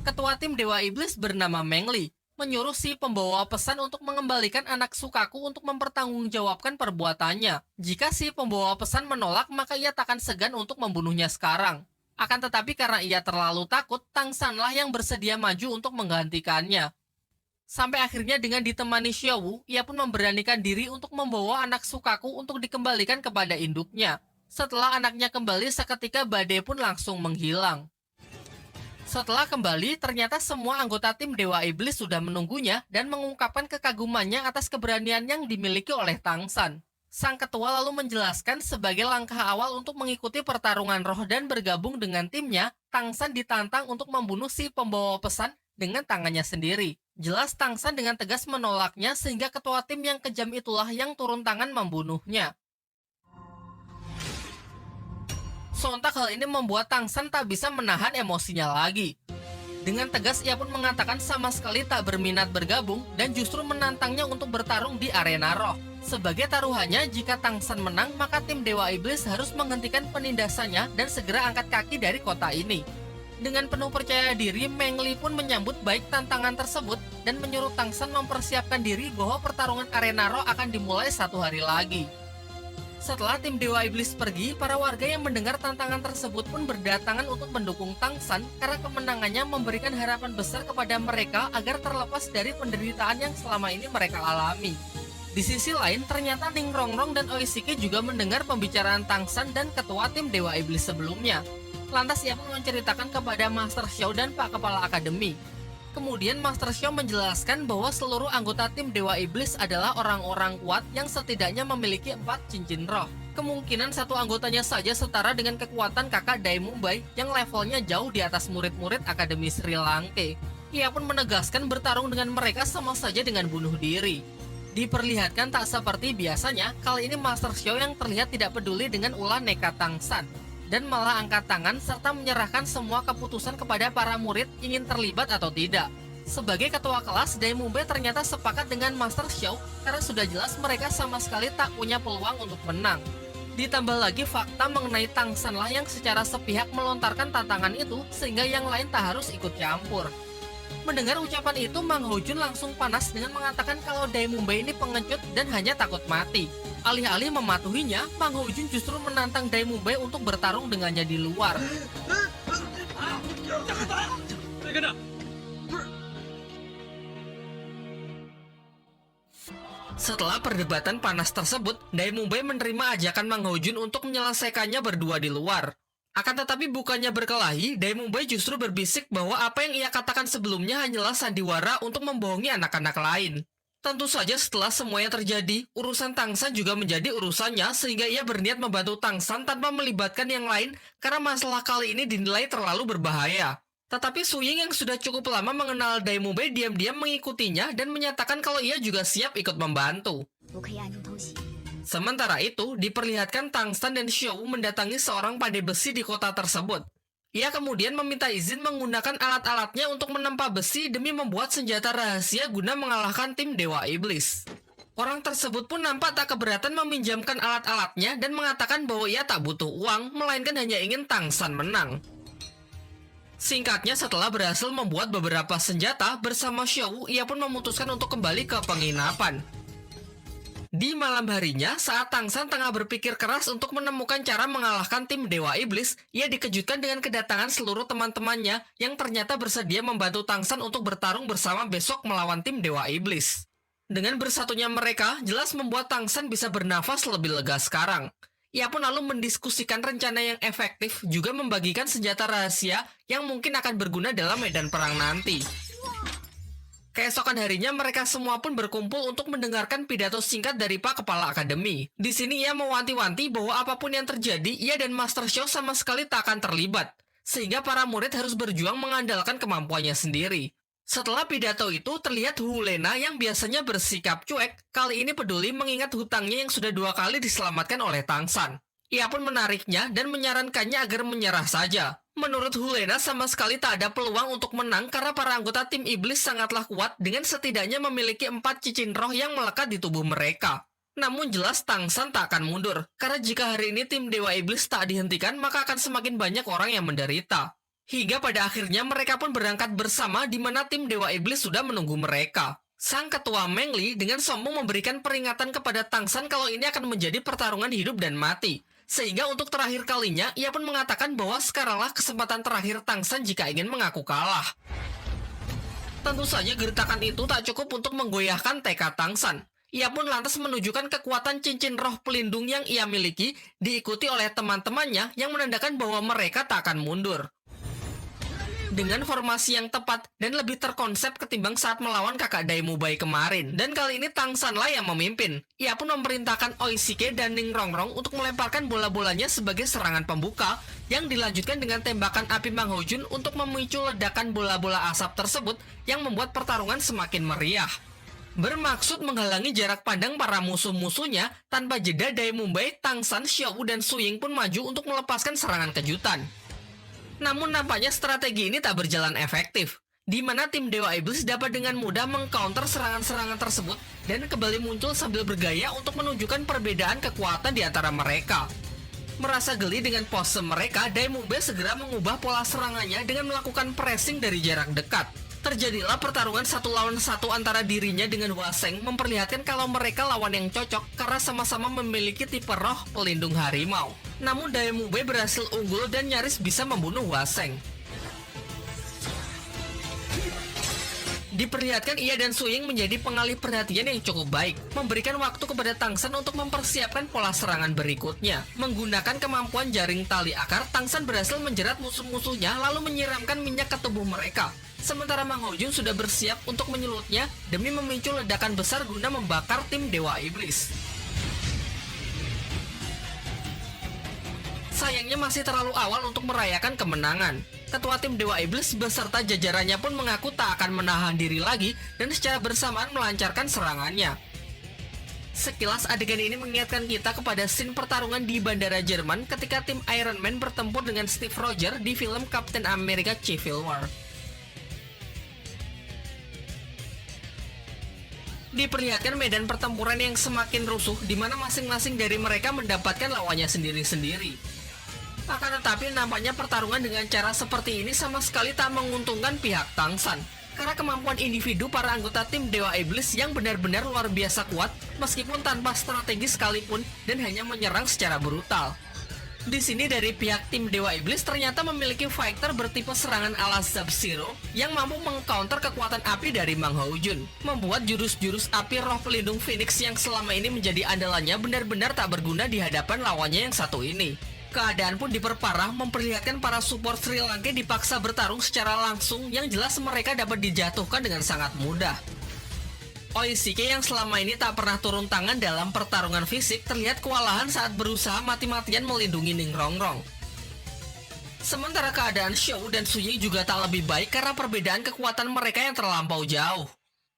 Ketua tim Dewa Iblis bernama Mengli menyuruh si pembawa pesan untuk mengembalikan anak Sukaku untuk mempertanggungjawabkan perbuatannya. Jika si pembawa pesan menolak, maka ia takkan segan untuk membunuhnya sekarang. Akan tetapi karena ia terlalu takut, Tang San lah yang bersedia maju untuk menggantikannya. Sampai akhirnya dengan ditemani Xiaowu, ia pun memberanikan diri untuk membawa anak Sukaku untuk dikembalikan kepada induknya. Setelah anaknya kembali, seketika badai pun langsung menghilang. Setelah kembali, ternyata semua anggota tim Dewa Iblis sudah menunggunya dan mengungkapkan kekagumannya atas keberanian yang dimiliki oleh Tang San. Sang ketua lalu menjelaskan sebagai langkah awal untuk mengikuti pertarungan roh dan bergabung dengan timnya, Tang San ditantang untuk membunuh si pembawa pesan dengan tangannya sendiri. Jelas Tang San dengan tegas menolaknya sehingga ketua tim yang kejam itulah yang turun tangan membunuhnya. Sontak hal ini membuat Tang San tak bisa menahan emosinya lagi. Dengan tegas ia pun mengatakan sama sekali tak berminat bergabung dan justru menantangnya untuk bertarung di arena roh. Sebagai taruhannya, jika Tang San menang, maka tim Dewa Iblis harus menghentikan penindasannya dan segera angkat kaki dari kota ini. Dengan penuh percaya diri, Mengli pun menyambut baik tantangan tersebut dan menyuruh Tang San mempersiapkan diri bahwa pertarungan arena roh akan dimulai 1 hari lagi. Setelah tim Dewa Iblis pergi, para warga yang mendengar tantangan tersebut pun berdatangan untuk mendukung Tang San karena kemenangannya memberikan harapan besar kepada mereka agar terlepas dari penderitaan yang selama ini mereka alami. Di sisi lain, ternyata Ning Rongrong dan Oishiki juga mendengar pembicaraan Tang San dan ketua tim Dewa Iblis sebelumnya. Lantas ia pun menceritakan kepada Master Xiao dan Pak Kepala Akademi. Kemudian Master Xiao menjelaskan bahwa seluruh anggota tim Dewa Iblis adalah orang-orang kuat yang setidaknya memiliki 4 cincin roh. Kemungkinan satu anggotanya saja setara dengan kekuatan kakak Daimubai yang levelnya jauh di atas murid-murid Akademi Sri Lanka. Ia pun menegaskan bertarung dengan mereka sama saja dengan bunuh diri. Diperlihatkan tak seperti biasanya, kali ini Master Xiao yang terlihat tidak peduli dengan ulah nekat Tang San dan malah angkat tangan serta menyerahkan semua keputusan kepada para murid ingin terlibat atau tidak. Sebagai ketua kelas, Daimubai ternyata sepakat dengan Master Xiao karena sudah jelas mereka sama sekali tak punya peluang untuk menang. Ditambah lagi fakta mengenai Tang San lah yang secara sepihak melontarkan tantangan itu sehingga yang lain tak harus ikut campur. Mendengar ucapan itu, Mang Hojun langsung panas dengan mengatakan kalau Daimubai ini pengecut dan hanya takut mati. Alih-alih mematuhinya, Mang Hojun justru menantang Daimubai untuk bertarung dengannya di luar. Setelah perdebatan panas tersebut, Daimubai menerima ajakan Mang Hojun untuk menyelesaikannya berdua di luar. Akan tetapi bukannya berkelahi, Daimubai justru berbisik bahwa apa yang ia katakan sebelumnya hanyalah sandiwara untuk membohongi anak-anak lain. Tentu saja setelah semuanya terjadi, urusan Tang San juga menjadi urusannya sehingga ia berniat membantu Tang San tanpa melibatkan yang lain karena masalah kali ini dinilai terlalu berbahaya. Tetapi Su Ying yang sudah cukup lama mengenal Daimubai diam-diam mengikutinya dan menyatakan kalau ia juga siap ikut membantu.
我可以暗中偷袭。
Sementara itu, diperlihatkan Tang San dan Xiao mendatangi seorang pandai besi di kota tersebut. Ia kemudian meminta izin menggunakan alat-alatnya untuk menempa besi demi membuat senjata rahasia guna mengalahkan tim Dewa Iblis. Orang tersebut pun nampak tak keberatan meminjamkan alat-alatnya dan mengatakan bahwa ia tak butuh uang, melainkan hanya ingin Tang San menang. Singkatnya, setelah berhasil membuat beberapa senjata, bersama Xiao, ia pun memutuskan untuk kembali ke penginapan. Di malam harinya, saat Tang San tengah berpikir keras untuk menemukan cara mengalahkan tim Dewa Iblis, ia dikejutkan dengan kedatangan seluruh teman-temannya yang ternyata bersedia membantu Tang San untuk bertarung bersama besok melawan tim Dewa Iblis. Dengan bersatunya mereka, jelas membuat Tang San bisa bernafas lebih lega sekarang. Ia pun lalu mendiskusikan rencana yang efektif, juga membagikan senjata rahasia yang mungkin akan berguna dalam medan perang nanti. Keesokan harinya mereka semua pun berkumpul untuk mendengarkan pidato singkat dari Pak Kepala Akademi. Di sini ia mewanti-wanti bahwa apapun yang terjadi, ia dan Master Xiao sama sekali tak akan terlibat, sehingga para murid harus berjuang mengandalkan kemampuannya sendiri. Setelah pidato itu, terlihat Hu Lena yang biasanya bersikap cuek, kali ini peduli mengingat hutangnya yang sudah 2 kali diselamatkan oleh Tang San. Ia pun menariknya dan menyarankannya agar menyerah saja. Menurut Hu Lena sama sekali tak ada peluang untuk menang karena para anggota tim iblis sangatlah kuat dengan setidaknya memiliki 4 cincin roh yang melekat di tubuh mereka. Namun jelas Tang San tak akan mundur, karena jika hari ini tim Dewa Iblis tak dihentikan maka akan semakin banyak orang yang menderita. Hingga pada akhirnya mereka pun berangkat bersama di mana tim Dewa Iblis sudah menunggu mereka. Sang ketua Meng Li dengan sombong memberikan peringatan kepada Tang San kalau ini akan menjadi pertarungan hidup dan mati. Sehingga untuk terakhir kalinya, ia pun mengatakan bahwa sekaranglah kesempatan terakhir Tang San jika ingin mengaku kalah. Tentu saja gertakan itu tak cukup untuk menggoyahkan tekad Tang San. Ia pun lantas menunjukkan kekuatan cincin roh pelindung yang ia miliki, diikuti oleh teman-temannya yang menandakan bahwa mereka tak akan mundur. Dengan formasi yang tepat dan lebih terkonsep ketimbang saat melawan kakak Daimu Bai kemarin. Dan kali ini Tang San lah yang memimpin. Ia pun memerintahkan Oishike dan Ning Rongrong untuk melemparkan bola-bolanya sebagai serangan pembuka yang dilanjutkan dengan tembakan api Mang Hojun untuk memicu ledakan bola-bola asap tersebut yang membuat pertarungan semakin meriah. Bermaksud menghalangi jarak pandang para musuh-musuhnya, tanpa jeda Daimu Bai, Tang San, Xiao dan Su Ying pun maju untuk melepaskan serangan kejutan. Namun nampaknya strategi ini tak berjalan efektif, di mana tim Dewa Iblis dapat dengan mudah mengcounter serangan-serangan tersebut dan kembali muncul sambil bergaya untuk menunjukkan perbedaan kekuatan di antara mereka. Merasa geli dengan pose mereka, Daimu Bai segera mengubah pola serangannya dengan melakukan pressing dari jarak dekat. Terjadilah pertarungan 1 lawan 1 antara dirinya dengan Hua Seng, memperlihatkan kalau mereka lawan yang cocok karena sama-sama memiliki tipe roh pelindung harimau. Namun Daimu Bai berhasil unggul dan nyaris bisa membunuh Hua Seng. Diperlihatkan ia dan Su Ying menjadi pengalih perhatian yang cukup baik, memberikan waktu kepada Tang San untuk mempersiapkan pola serangan berikutnya. Menggunakan kemampuan jaring tali akar, Tang San berhasil menjerat musuh-musuhnya lalu menyiramkan minyak ke tubuh mereka. Sementara Mang Hojun sudah bersiap untuk menyulutnya demi memicu ledakan besar guna membakar tim Dewa Iblis. Sayangnya masih terlalu awal untuk merayakan kemenangan. Ketua tim Dewa Iblis beserta jajarannya pun mengaku tak akan menahan diri lagi dan secara bersamaan melancarkan serangannya. Sekilas adegan ini mengingatkan kita kepada scene pertarungan di bandara Jerman ketika tim Iron Man bertempur dengan Steve Rogers di film Captain America Civil War. Diperlihatkan medan pertempuran yang semakin rusuh di mana masing-masing dari mereka mendapatkan lawannya sendiri-sendiri. Akan tetapi nampaknya pertarungan dengan cara seperti ini sama sekali tak menguntungkan pihak Tang San. Karena kemampuan individu para anggota tim Dewa Iblis yang benar-benar luar biasa kuat meskipun tanpa strategi sekalipun dan hanya menyerang secara brutal. Di sini dari pihak tim Dewa Iblis ternyata memiliki fighter bertipe serangan ala Sub-Zero yang mampu mengcounter kekuatan api dari Mang Hojun, membuat jurus-jurus api roh pelindung Phoenix yang selama ini menjadi andalannya benar-benar tak berguna di hadapan lawannya yang satu ini. Keadaan pun diperparah, memperlihatkan para support Sri Lanka dipaksa bertarung secara langsung yang jelas mereka dapat dijatuhkan dengan sangat mudah. Oishike yang selama ini tak pernah turun tangan dalam pertarungan fisik terlihat kewalahan saat berusaha mati-matian melindungi Ning Rongrong. Sementara keadaan Xiao dan Su Ying juga tak lebih baik karena perbedaan kekuatan mereka yang terlampau jauh.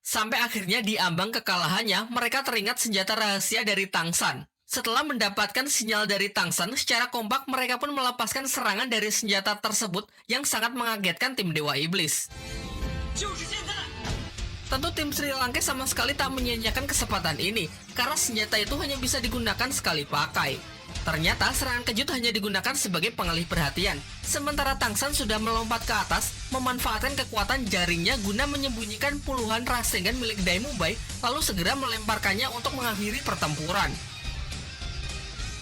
Sampai akhirnya di ambang kekalahannya, mereka teringat senjata rahasia dari Tang San. Setelah mendapatkan sinyal dari Tang San, secara kompak mereka pun melepaskan serangan dari senjata tersebut yang sangat mengagetkan tim Dewa Iblis. Tentu tim Sri Lanka sama sekali tak menyia-nyiakan kesempatan ini, karena senjata itu hanya bisa digunakan sekali pakai. Ternyata serangan kejut hanya digunakan sebagai pengalih perhatian, sementara Tang San sudah melompat ke atas, memanfaatkan kekuatan jaringnya guna menyembunyikan puluhan rasengan milik Daimu Bai, lalu segera melemparkannya untuk mengakhiri pertempuran.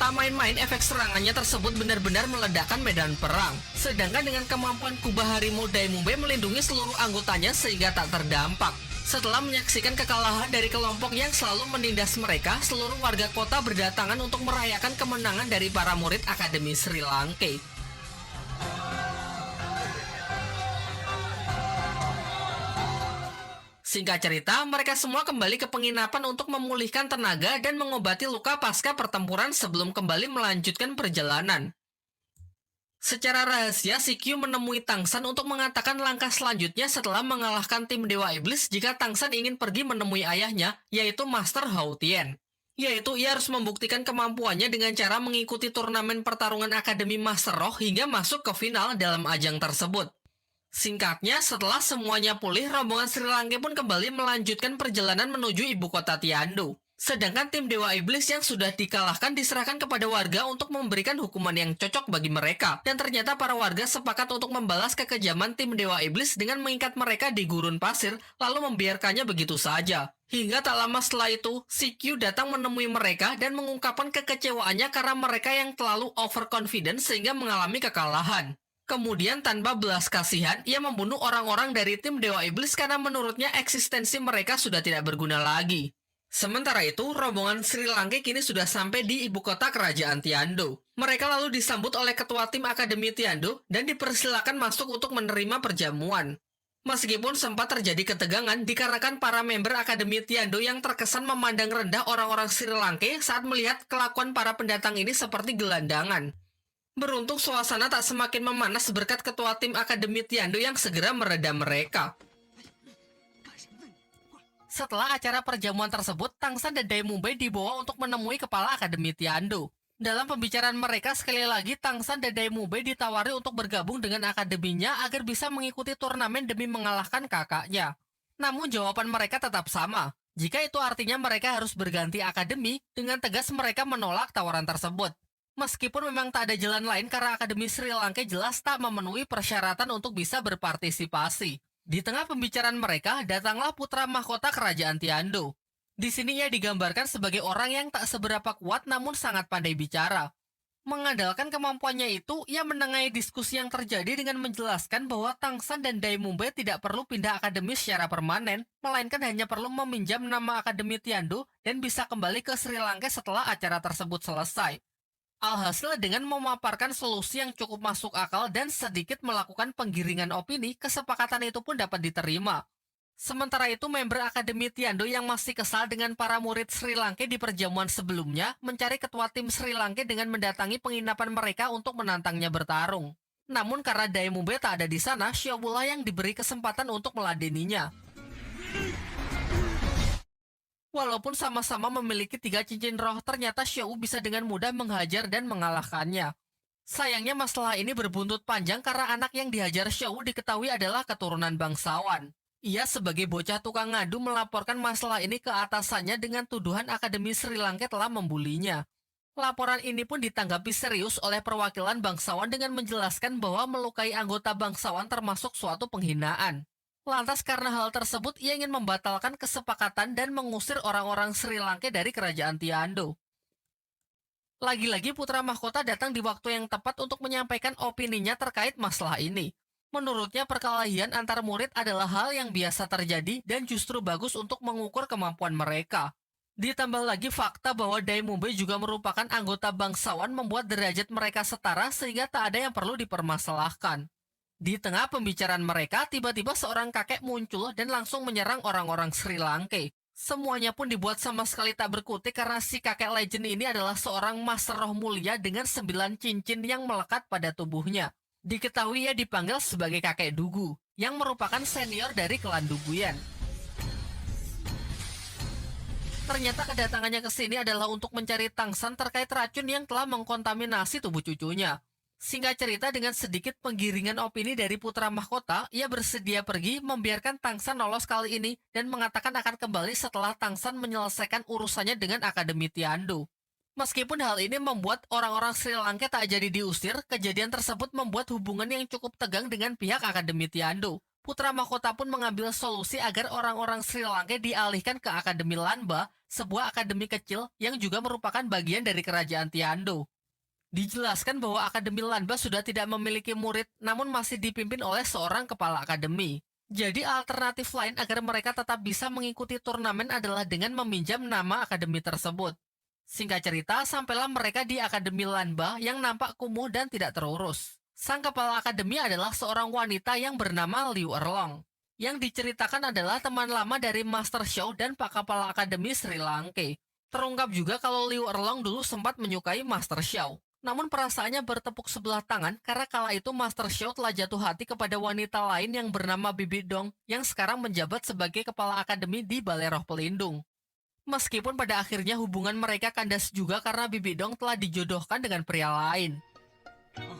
Tak main-main, efek serangannya tersebut benar-benar meledakkan medan perang. Sedangkan dengan kemampuan kubah harimau Daimube melindungi seluruh anggotanya sehingga tak terdampak. Setelah menyaksikan kekalahan dari kelompok yang selalu menindas mereka, seluruh warga kota berdatangan untuk merayakan kemenangan dari para murid Akademi Sri Lanka. Singkat cerita, mereka semua kembali ke penginapan untuk memulihkan tenaga dan mengobati luka pasca pertempuran sebelum kembali melanjutkan perjalanan. Secara rahasia, si Q menemui Tangsan untuk mengatakan langkah selanjutnya setelah mengalahkan tim Dewa Iblis jika Tangsan ingin pergi menemui ayahnya, yaitu Master Hao Tian. Yaitu ia harus membuktikan kemampuannya dengan cara mengikuti turnamen pertarungan Akademi Master Roh hingga masuk ke final dalam ajang tersebut. Singkatnya, setelah semuanya pulih, rombongan Sri Lanka pun kembali melanjutkan perjalanan menuju ibu kota Tiandu. Sedangkan tim Dewa Iblis yang sudah dikalahkan diserahkan kepada warga untuk memberikan hukuman yang cocok bagi mereka. Dan ternyata para warga sepakat untuk membalas kekejaman tim Dewa Iblis dengan mengikat mereka di gurun pasir, lalu membiarkannya begitu saja. Hingga tak lama setelah itu, si Q datang menemui mereka dan mengungkapkan kekecewaannya karena mereka yang terlalu overconfident sehingga mengalami kekalahan. Kemudian tanpa belas kasihan, ia membunuh orang-orang dari tim Dewa Iblis karena menurutnya eksistensi mereka sudah tidak berguna lagi. Sementara itu, rombongan Sri Lanka kini sudah sampai di ibu kota kerajaan Tiandu. Mereka lalu disambut oleh ketua tim Akademi Tiandu dan dipersilakan masuk untuk menerima perjamuan. Meskipun sempat terjadi ketegangan dikarenakan para member Akademi Tiandu yang terkesan memandang rendah orang-orang Sri Lanka saat melihat kelakuan para pendatang ini seperti gelandangan. Beruntung suasana tak semakin memanas berkat ketua tim Akademi Tiandu yang segera meredam mereka. Setelah acara perjamuan tersebut, Tangsan dan Daimube dibawa untuk menemui kepala Akademi Tiandu. Dalam pembicaraan mereka, sekali lagi Tangsan dan Daimube ditawari untuk bergabung dengan akademinya agar bisa mengikuti turnamen demi mengalahkan kakaknya. Namun jawaban mereka tetap sama. Jika itu artinya mereka harus berganti akademi, dengan tegas mereka menolak tawaran tersebut. Meskipun memang tak ada jalan lain karena Akademi Sri Lanka jelas tak memenuhi persyaratan untuk bisa berpartisipasi. Di tengah pembicaraan mereka, datanglah putra mahkota kerajaan Tiandu. Di sini ia digambarkan sebagai orang yang tak seberapa kuat namun sangat pandai bicara. Mengandalkan kemampuannya itu, ia menengahi diskusi yang terjadi dengan menjelaskan bahwa Tangsan dan Daimube tidak perlu pindah akademi secara permanen, melainkan hanya perlu meminjam nama Akademi Tiandu dan bisa kembali ke Sri Lanka setelah acara tersebut selesai. Alhasil dengan memaparkan solusi yang cukup masuk akal dan sedikit melakukan penggiringan opini, kesepakatan itu pun dapat diterima. Sementara itu, member Akademi Tiandu yang masih kesal dengan para murid Sri Lanka di perjamuan sebelumnya mencari ketua tim Sri Lanka dengan mendatangi penginapan mereka untuk menantangnya bertarung. Namun karena Daimube tak ada di sana, Xiaowu yang diberi kesempatan untuk meladeninya. Walaupun sama-sama memiliki 3 cincin roh, ternyata Xiaowu bisa dengan mudah menghajar dan mengalahkannya. Sayangnya masalah ini berbuntut panjang karena anak yang dihajar Xiaowu diketahui adalah keturunan bangsawan. Ia sebagai bocah tukang ngadu melaporkan masalah ini ke atasannya dengan tuduhan Akademi Sri Lanka telah membulinya. Laporan ini pun ditanggapi serius oleh perwakilan bangsawan dengan menjelaskan bahwa melukai anggota bangsawan termasuk suatu penghinaan. Lantas karena hal tersebut, ia ingin membatalkan kesepakatan dan mengusir orang-orang Sri Lanka dari kerajaan Tiandu. Lagi-lagi putra mahkota datang di waktu yang tepat untuk menyampaikan opininya terkait masalah ini. Menurutnya perkelahian antar murid adalah hal yang biasa terjadi dan justru bagus untuk mengukur kemampuan mereka. Ditambah lagi fakta bahwa Daimube juga merupakan anggota bangsawan membuat derajat mereka setara sehingga tak ada yang perlu dipermasalahkan. Di tengah pembicaraan mereka, tiba-tiba seorang kakek muncul dan langsung menyerang orang-orang Sri Lanka. Semuanya pun dibuat sama sekali tak berkutik karena si kakek legend ini adalah seorang master roh mulia dengan 9 cincin yang melekat pada tubuhnya. Diketahui ia dipanggil sebagai kakek Dugu, yang merupakan senior dari klan Duguyan. Ternyata kedatangannya ke sini adalah untuk mencari Tangsan terkait racun yang telah mengkontaminasi tubuh cucunya. Singkat cerita, dengan sedikit penggiringan opini dari putra mahkota, ia bersedia pergi membiarkan Tangsan lolos kali ini dan mengatakan akan kembali setelah Tangsan menyelesaikan urusannya dengan Akademi Tiandu. Meskipun hal ini membuat orang-orang Sri Lanka tak jadi diusir, kejadian tersebut membuat hubungan yang cukup tegang dengan pihak Akademi Tiandu. Putra mahkota pun mengambil solusi agar orang-orang Sri Lanka dialihkan ke Akademi Lanba, sebuah akademi kecil yang juga merupakan bagian dari kerajaan Tiando. Dijelaskan bahwa Akademi Lanba sudah tidak memiliki murid, namun masih dipimpin oleh seorang kepala akademi. Jadi alternatif lain agar mereka tetap bisa mengikuti turnamen adalah dengan meminjam nama akademi tersebut. Singkat cerita, sampailah mereka di Akademi Lanba yang nampak kumuh dan tidak terurus. Sang kepala akademi adalah seorang wanita yang bernama Liu Erlong. Yang diceritakan adalah teman lama dari Master Xiao dan Pak Kepala Akademi Sri Lanka. Terungkap juga kalau Liu Erlong dulu sempat menyukai Master Xiao. Namun perasaannya bertepuk sebelah tangan karena kala itu Master Xiao telah jatuh hati kepada wanita lain yang bernama Bibi Dong yang sekarang menjabat sebagai kepala akademi di Balai Roh Pelindung. Meskipun pada akhirnya hubungan mereka kandas juga karena Bibi Dong telah dijodohkan dengan pria lain.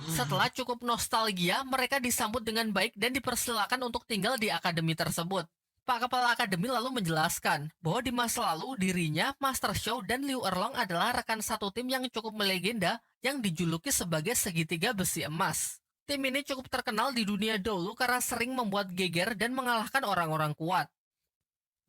Setelah cukup nostalgia, mereka disambut dengan baik dan dipersilakan untuk tinggal di akademi tersebut. Pak Kepala Akademi lalu menjelaskan bahwa di masa lalu dirinya, Master Xiao dan Liu Erlong adalah rekan satu tim yang cukup melegenda yang dijuluki sebagai segitiga besi emas. Tim ini cukup terkenal di dunia dahulu karena sering membuat geger dan mengalahkan orang-orang kuat.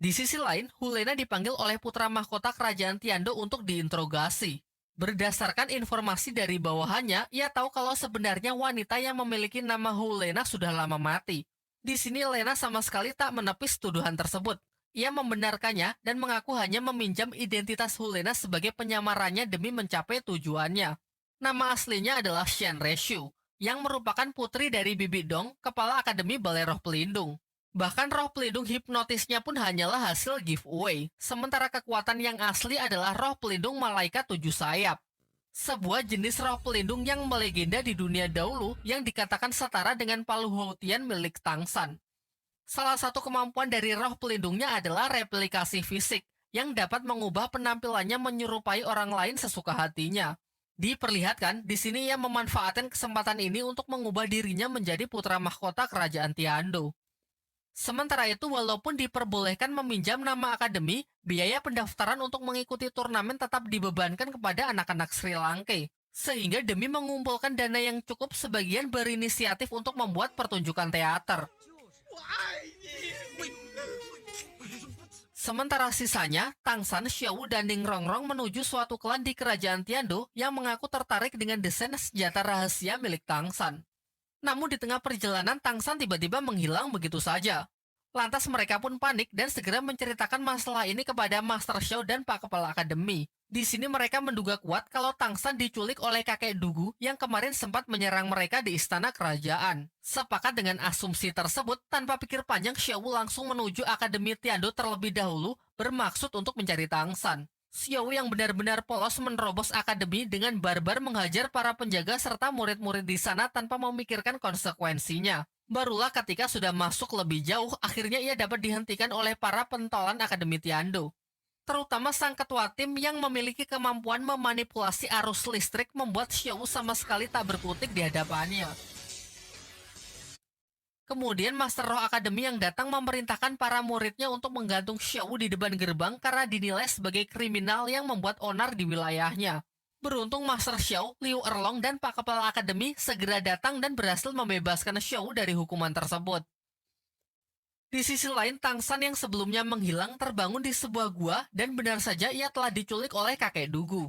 Di sisi lain, Hulena dipanggil oleh putra mahkota kerajaan Tiando untuk diinterogasi. Berdasarkan informasi dari bawahannya, ia tahu kalau sebenarnya wanita yang memiliki nama Hulena sudah lama mati. Di sini Lena sama sekali tak menepis tuduhan tersebut. Ia membenarkannya dan mengaku hanya meminjam identitas Hulena sebagai penyamarannya demi mencapai tujuannya. Nama aslinya adalah Shen Reshu, yang merupakan putri dari Bibi Dong, kepala Akademi Balai Roh Pelindung. Bahkan roh pelindung hipnotisnya pun hanyalah hasil giveaway, sementara kekuatan yang asli adalah roh pelindung malaikat 7 sayap. Sebuah jenis roh pelindung yang melegenda di dunia dahulu yang dikatakan setara dengan palu Houtian milik Tangsan. Salah satu kemampuan dari roh pelindungnya adalah replikasi fisik, yang dapat mengubah penampilannya menyerupai orang lain sesuka hatinya. Diperlihatkan, di sini ia memanfaatkan kesempatan ini untuk mengubah dirinya menjadi putra mahkota kerajaan Tiando. Sementara itu, walaupun diperbolehkan meminjam nama akademi, biaya pendaftaran untuk mengikuti turnamen tetap dibebankan kepada anak-anak Sri Lanka. Sehingga demi mengumpulkan dana yang cukup, sebagian berinisiatif untuk membuat pertunjukan teater. Sementara sisanya, Tangsan, Xiao, dan Ning Rongrong menuju suatu klan di kerajaan Tiando yang mengaku tertarik dengan desain senjata rahasia milik Tangsan. Namun di tengah perjalanan, Tangsan tiba-tiba menghilang begitu saja. Lantas mereka pun panik dan segera menceritakan masalah ini kepada Master Xiao dan Pak Kepala Akademi. Di sini mereka menduga kuat kalau Tangsan diculik oleh kakek Dugu yang kemarin sempat menyerang mereka di istana kerajaan. Sepakat dengan asumsi tersebut, tanpa pikir panjang Xiao langsung menuju Akademi Tiando terlebih dahulu bermaksud untuk mencari Tangsan. Xiao yang benar-benar polos menerobos akademi dengan barbar menghajar para penjaga serta murid-murid di sana tanpa memikirkan konsekuensinya. Barulah ketika sudah masuk lebih jauh, akhirnya ia dapat dihentikan oleh para pentolan Akademi Tiando. Terutama sang ketua tim yang memiliki kemampuan memanipulasi arus listrik membuat Xiao sama sekali tak berkutik di hadapannya. Kemudian Master Roh Akademi yang datang memerintahkan para muridnya untuk menggantung Xiao di depan gerbang karena dinilai sebagai kriminal yang membuat onar di wilayahnya. Beruntung Master Xiao, Liu Erlong, dan Pak Kepala Akademi segera datang dan berhasil membebaskan Xiao dari hukuman tersebut. Di sisi lain, Tangsan yang sebelumnya menghilang terbangun di sebuah gua dan benar saja ia telah diculik oleh kakek Dugu.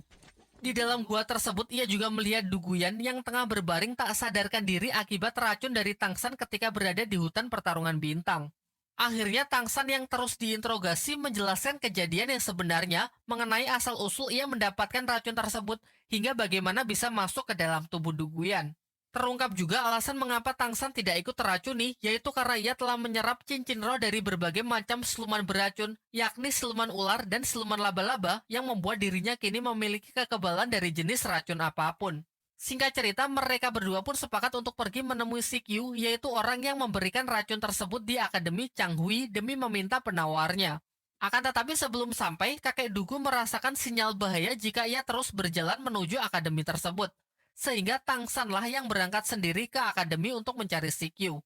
Di dalam gua tersebut, ia juga melihat Duguyan yang tengah berbaring tak sadarkan diri akibat racun dari Tangsan ketika berada di hutan pertarungan bintang. Akhirnya Tangsan yang terus diinterogasi menjelaskan kejadian yang sebenarnya mengenai asal-usul ia mendapatkan racun tersebut hingga bagaimana bisa masuk ke dalam tubuh Duguyan. Terungkap juga alasan mengapa Tangsan tidak ikut teracuni, yaitu karena ia telah menyerap cincin roh dari berbagai macam siluman beracun, yakni siluman ular dan siluman laba-laba yang membuat dirinya kini memiliki kekebalan dari jenis racun apapun. Singkat cerita, mereka berdua pun sepakat untuk pergi menemui Si Qiu, yaitu orang yang memberikan racun tersebut di Akademi Changhui demi meminta penawarnya. Akan tetapi sebelum sampai, kakek Dugu merasakan sinyal bahaya jika ia terus berjalan menuju akademi tersebut. Sehingga Tangsanlah yang berangkat sendiri ke akademi untuk mencari Si Qiu.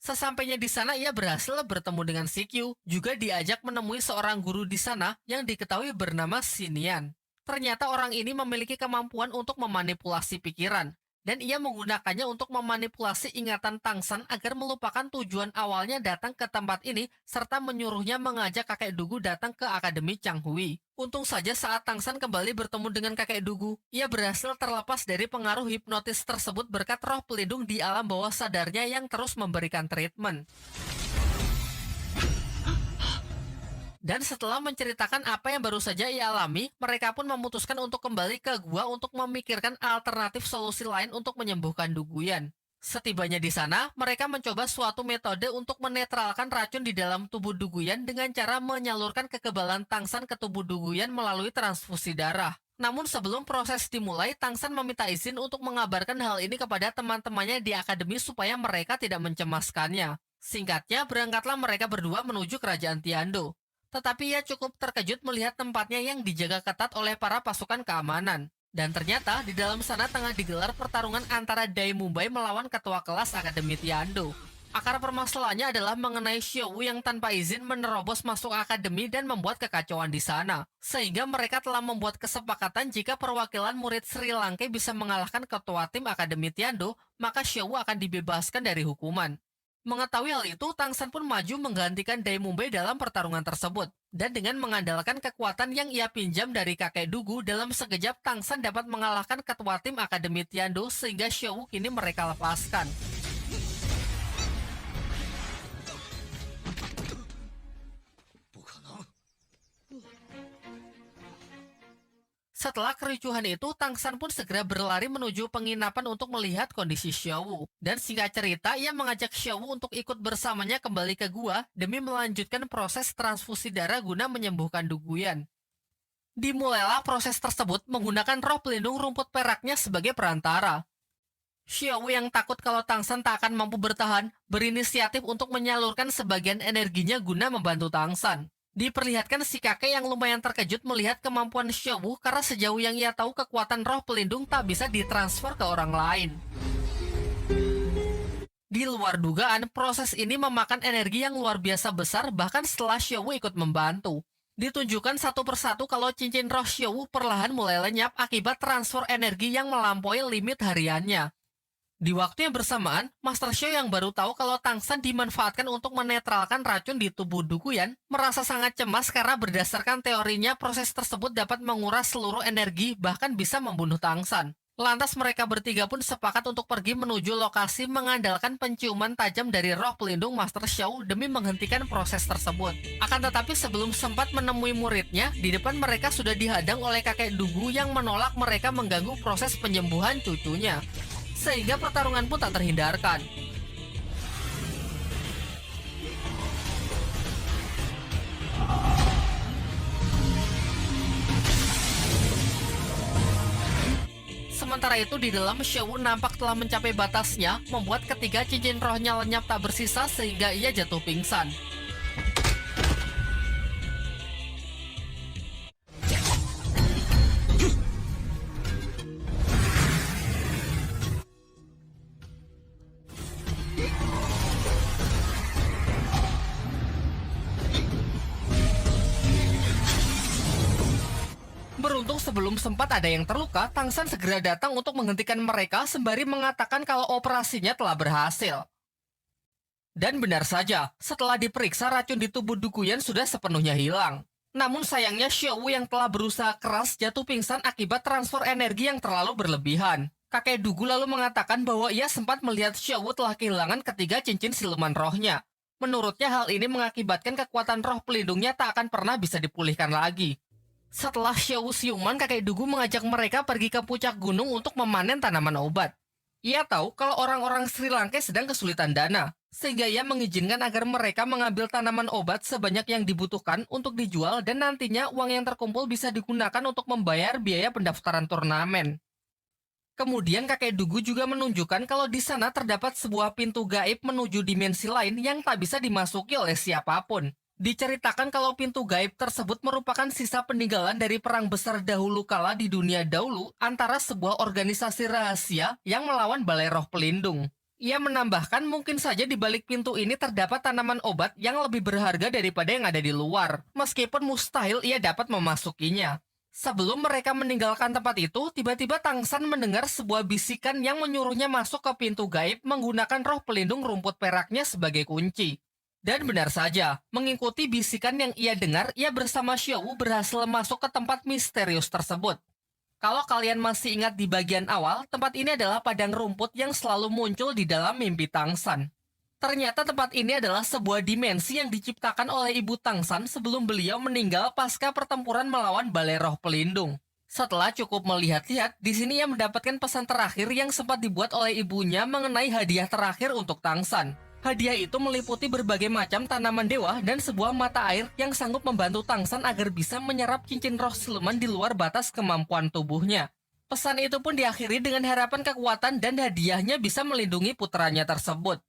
Sesampainya di sana ia berhasil bertemu dengan Si Qiu, juga diajak menemui seorang guru di sana yang diketahui bernama Xinian. Ternyata orang ini memiliki kemampuan untuk memanipulasi pikiran. dan ia menggunakannya untuk memanipulasi ingatan Tangsan agar melupakan tujuan awalnya datang ke tempat ini serta menyuruhnya mengajak kakek Dugu datang ke Akademi Changhui. Untung saja saat Tangsan kembali bertemu dengan kakek Dugu, ia berhasil terlepas dari pengaruh hipnotis tersebut berkat roh pelindung di alam bawah sadarnya yang terus memberikan treatment. Dan setelah menceritakan apa yang baru saja ia alami, mereka pun memutuskan untuk kembali ke gua untuk memikirkan alternatif solusi lain untuk menyembuhkan Duguyan. Setibanya di sana, mereka mencoba suatu metode untuk menetralkan racun di dalam tubuh Duguyan dengan cara menyalurkan kekebalan Tangsan ke tubuh Duguyan melalui transfusi darah. Namun sebelum proses dimulai, Tangsan meminta izin untuk mengabarkan hal ini kepada teman-temannya di akademi supaya mereka tidak mencemaskannya. Singkatnya, berangkatlah mereka berdua menuju kerajaan Tiando. Tetapi ia cukup terkejut melihat tempatnya yang dijaga ketat oleh para pasukan keamanan. Dan ternyata di dalam sana tengah digelar pertarungan antara Dai Mumbai melawan ketua kelas Akademi Tiando. Akar permasalahannya adalah mengenai Xiaowu yang tanpa izin menerobos masuk akademi dan membuat kekacauan di sana. Sehingga mereka telah membuat kesepakatan jika perwakilan murid Sri Lanka bisa mengalahkan ketua tim Akademi Tiando, maka Xiaowu akan dibebaskan dari hukuman. Mengetahui hal itu, Tangsan pun maju menggantikan Dai Mumbai dalam pertarungan tersebut. Dan dengan mengandalkan kekuatan yang ia pinjam dari kakek Dugu, dalam sekejap Tangsan dapat mengalahkan ketua tim Akademi Tiando sehingga Xiaowu kini mereka lepaskan. Setelah kericuhan itu, Tangsan pun segera berlari menuju penginapan untuk melihat kondisi Xiaowu. Dan singkat cerita, ia mengajak Xiaowu untuk ikut bersamanya kembali ke gua demi melanjutkan proses transfusi darah guna menyembuhkan Duguyan. Dimulailah proses tersebut menggunakan roh pelindung rumput peraknya sebagai perantara. Xiaowu yang takut kalau Tangsan tak akan mampu bertahan, berinisiatif untuk menyalurkan sebagian energinya guna membantu Tangsan. Diperlihatkan si kakek yang lumayan terkejut melihat kemampuan Xiaowu karena sejauh yang ia tahu kekuatan roh pelindung tak bisa ditransfer ke orang lain. Di luar dugaan, proses ini memakan energi yang luar biasa besar bahkan setelah Xiaowu ikut membantu. Ditunjukkan satu persatu kalau cincin roh Xiaowu perlahan mulai lenyap akibat transfer energi yang melampaui limit hariannya. Di waktu yang bersamaan, Master Xiao yang baru tahu kalau Tangsan dimanfaatkan untuk menetralkan racun di tubuh Duguyan, merasa sangat cemas karena berdasarkan teorinya proses tersebut dapat menguras seluruh energi bahkan bisa membunuh Tangsan. Lantas mereka bertiga pun sepakat untuk pergi menuju lokasi mengandalkan penciuman tajam dari roh pelindung Master Xiao demi menghentikan proses tersebut. Akan tetapi sebelum sempat menemui muridnya, di depan mereka sudah dihadang oleh kakek Dugu yang menolak mereka mengganggu proses penyembuhan cucunya. Sehingga pertarungan pun tak terhindarkan. Sementara itu di dalam Xiaowu nampak telah mencapai batasnya, membuat ketiga cincin rohnya lenyap tak bersisa sehingga ia jatuh pingsan. Beruntung sebelum sempat ada yang terluka, Tangsan segera datang untuk menghentikan mereka sembari mengatakan kalau operasinya telah berhasil. Dan benar saja, setelah diperiksa racun di tubuh Duguyan sudah sepenuhnya hilang. Namun sayangnya Xiaowu yang telah berusaha keras jatuh pingsan akibat transfer energi yang terlalu berlebihan. Kakek Dugu lalu mengatakan bahwa ia sempat melihat Xiaowu telah kehilangan ketiga cincin siluman rohnya. Menurutnya hal ini mengakibatkan kekuatan roh pelindungnya tak akan pernah bisa dipulihkan lagi. Setelah Xiaowu siuman, kakek Dugu mengajak mereka pergi ke puncak gunung untuk memanen tanaman obat. Ia tahu kalau orang-orang Sri Lanka sedang kesulitan dana, sehingga ia mengizinkan agar mereka mengambil tanaman obat sebanyak yang dibutuhkan untuk dijual dan nantinya uang yang terkumpul bisa digunakan untuk membayar biaya pendaftaran turnamen. Kemudian kakek Dugu juga menunjukkan kalau di sana terdapat sebuah pintu gaib menuju dimensi lain yang tak bisa dimasuki oleh siapapun. Diceritakan kalau pintu gaib tersebut merupakan sisa peninggalan dari perang besar dahulu kala di dunia dahulu antara sebuah organisasi rahasia yang melawan Balai Roh Pelindung. Ia menambahkan mungkin saja di balik pintu ini terdapat tanaman obat yang lebih berharga daripada yang ada di luar, meskipun mustahil ia dapat memasukinya. Sebelum mereka meninggalkan tempat itu, tiba-tiba Tang San mendengar sebuah bisikan yang menyuruhnya masuk ke pintu gaib menggunakan roh pelindung rumput peraknya sebagai kunci. Dan benar saja, mengikuti bisikan yang ia dengar, ia bersama Xiao berhasil masuk ke tempat misterius tersebut. Kalau kalian masih ingat di bagian awal, tempat ini adalah padang rumput yang selalu muncul di dalam mimpi Tang San. Ternyata tempat ini adalah sebuah dimensi yang diciptakan oleh Ibu Tang San sebelum beliau meninggal pasca pertempuran melawan Balai Roh Pelindung. Setelah cukup melihat-lihat, di sini ia mendapatkan pesan terakhir yang sempat dibuat oleh ibunya mengenai hadiah terakhir untuk Tang San. Hadiah itu meliputi berbagai macam tanaman dewa dan sebuah mata air yang sanggup membantu Tang San agar bisa menyerap cincin roh siluman di luar batas kemampuan tubuhnya. Pesan itu pun diakhiri dengan harapan kekuatan dan hadiahnya bisa melindungi putranya tersebut.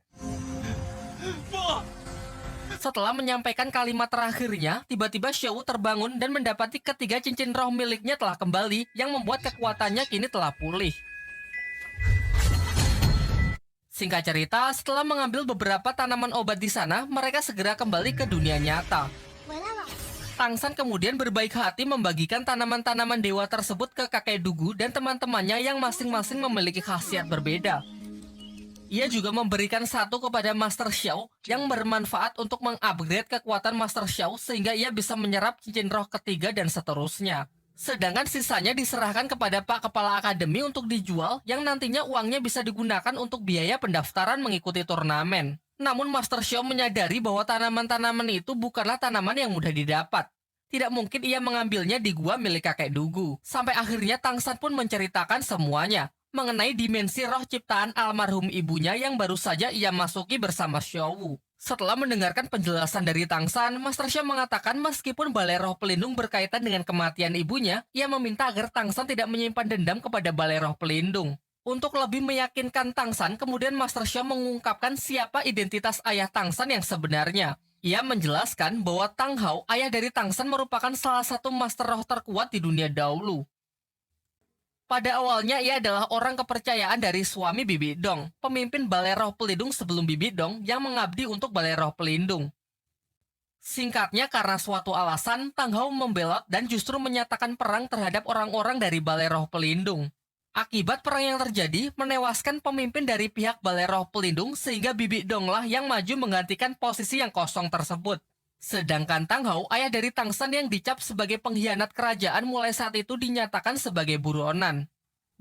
Setelah menyampaikan kalimat terakhirnya, tiba-tiba Xiao terbangun dan mendapati ketiga cincin roh miliknya telah kembali, yang membuat kekuatannya kini telah pulih. Singkat cerita, setelah mengambil beberapa tanaman obat di sana, mereka segera kembali ke dunia nyata. Tang San kemudian berbaik hati membagikan tanaman-tanaman dewa tersebut ke kakek Dugu dan teman-temannya yang masing-masing memiliki khasiat berbeda. Ia juga memberikan satu kepada Master Xiao yang bermanfaat untuk mengupgrade kekuatan Master Xiao sehingga ia bisa menyerap cincin roh ketiga dan seterusnya. Sedangkan sisanya diserahkan kepada Pak Kepala Akademi untuk dijual yang nantinya uangnya bisa digunakan untuk biaya pendaftaran mengikuti turnamen. Namun Master Xiao menyadari bahwa tanaman-tanaman itu bukanlah tanaman yang mudah didapat. Tidak mungkin ia mengambilnya di gua milik kakek Dugu. Sampai akhirnya Tang San pun menceritakan semuanya mengenai dimensi roh ciptaan almarhum ibunya yang baru saja ia masuki bersama Xiao. Setelah mendengarkan penjelasan dari Tang San, Master Xiao mengatakan meskipun Balai Roh Pelindung berkaitan dengan kematian ibunya, ia meminta agar Tang San tidak menyimpan dendam kepada Balai Roh Pelindung. Untuk lebih meyakinkan Tang San, kemudian Master Xiao mengungkapkan siapa identitas ayah Tang San yang sebenarnya. Ia menjelaskan bahwa Tang Hao, ayah dari Tang San, merupakan salah satu master roh terkuat di dunia dahulu. Pada awalnya ia adalah orang kepercayaan dari suami Bibi Dong, pemimpin Balai Roh Pelindung sebelum Bibi Dong yang mengabdi untuk Balai Roh Pelindung. Singkatnya, karena suatu alasan, Tang Hao membelot dan justru menyatakan perang terhadap orang-orang dari Balai Roh Pelindung. Akibat perang yang terjadi, menewaskan pemimpin dari pihak Balai Roh Pelindung sehingga Bibi Dong lah yang maju menggantikan posisi yang kosong tersebut. Sedangkan Tang Hao, ayah dari Tang San yang dicap sebagai pengkhianat kerajaan mulai saat itu dinyatakan sebagai buronan.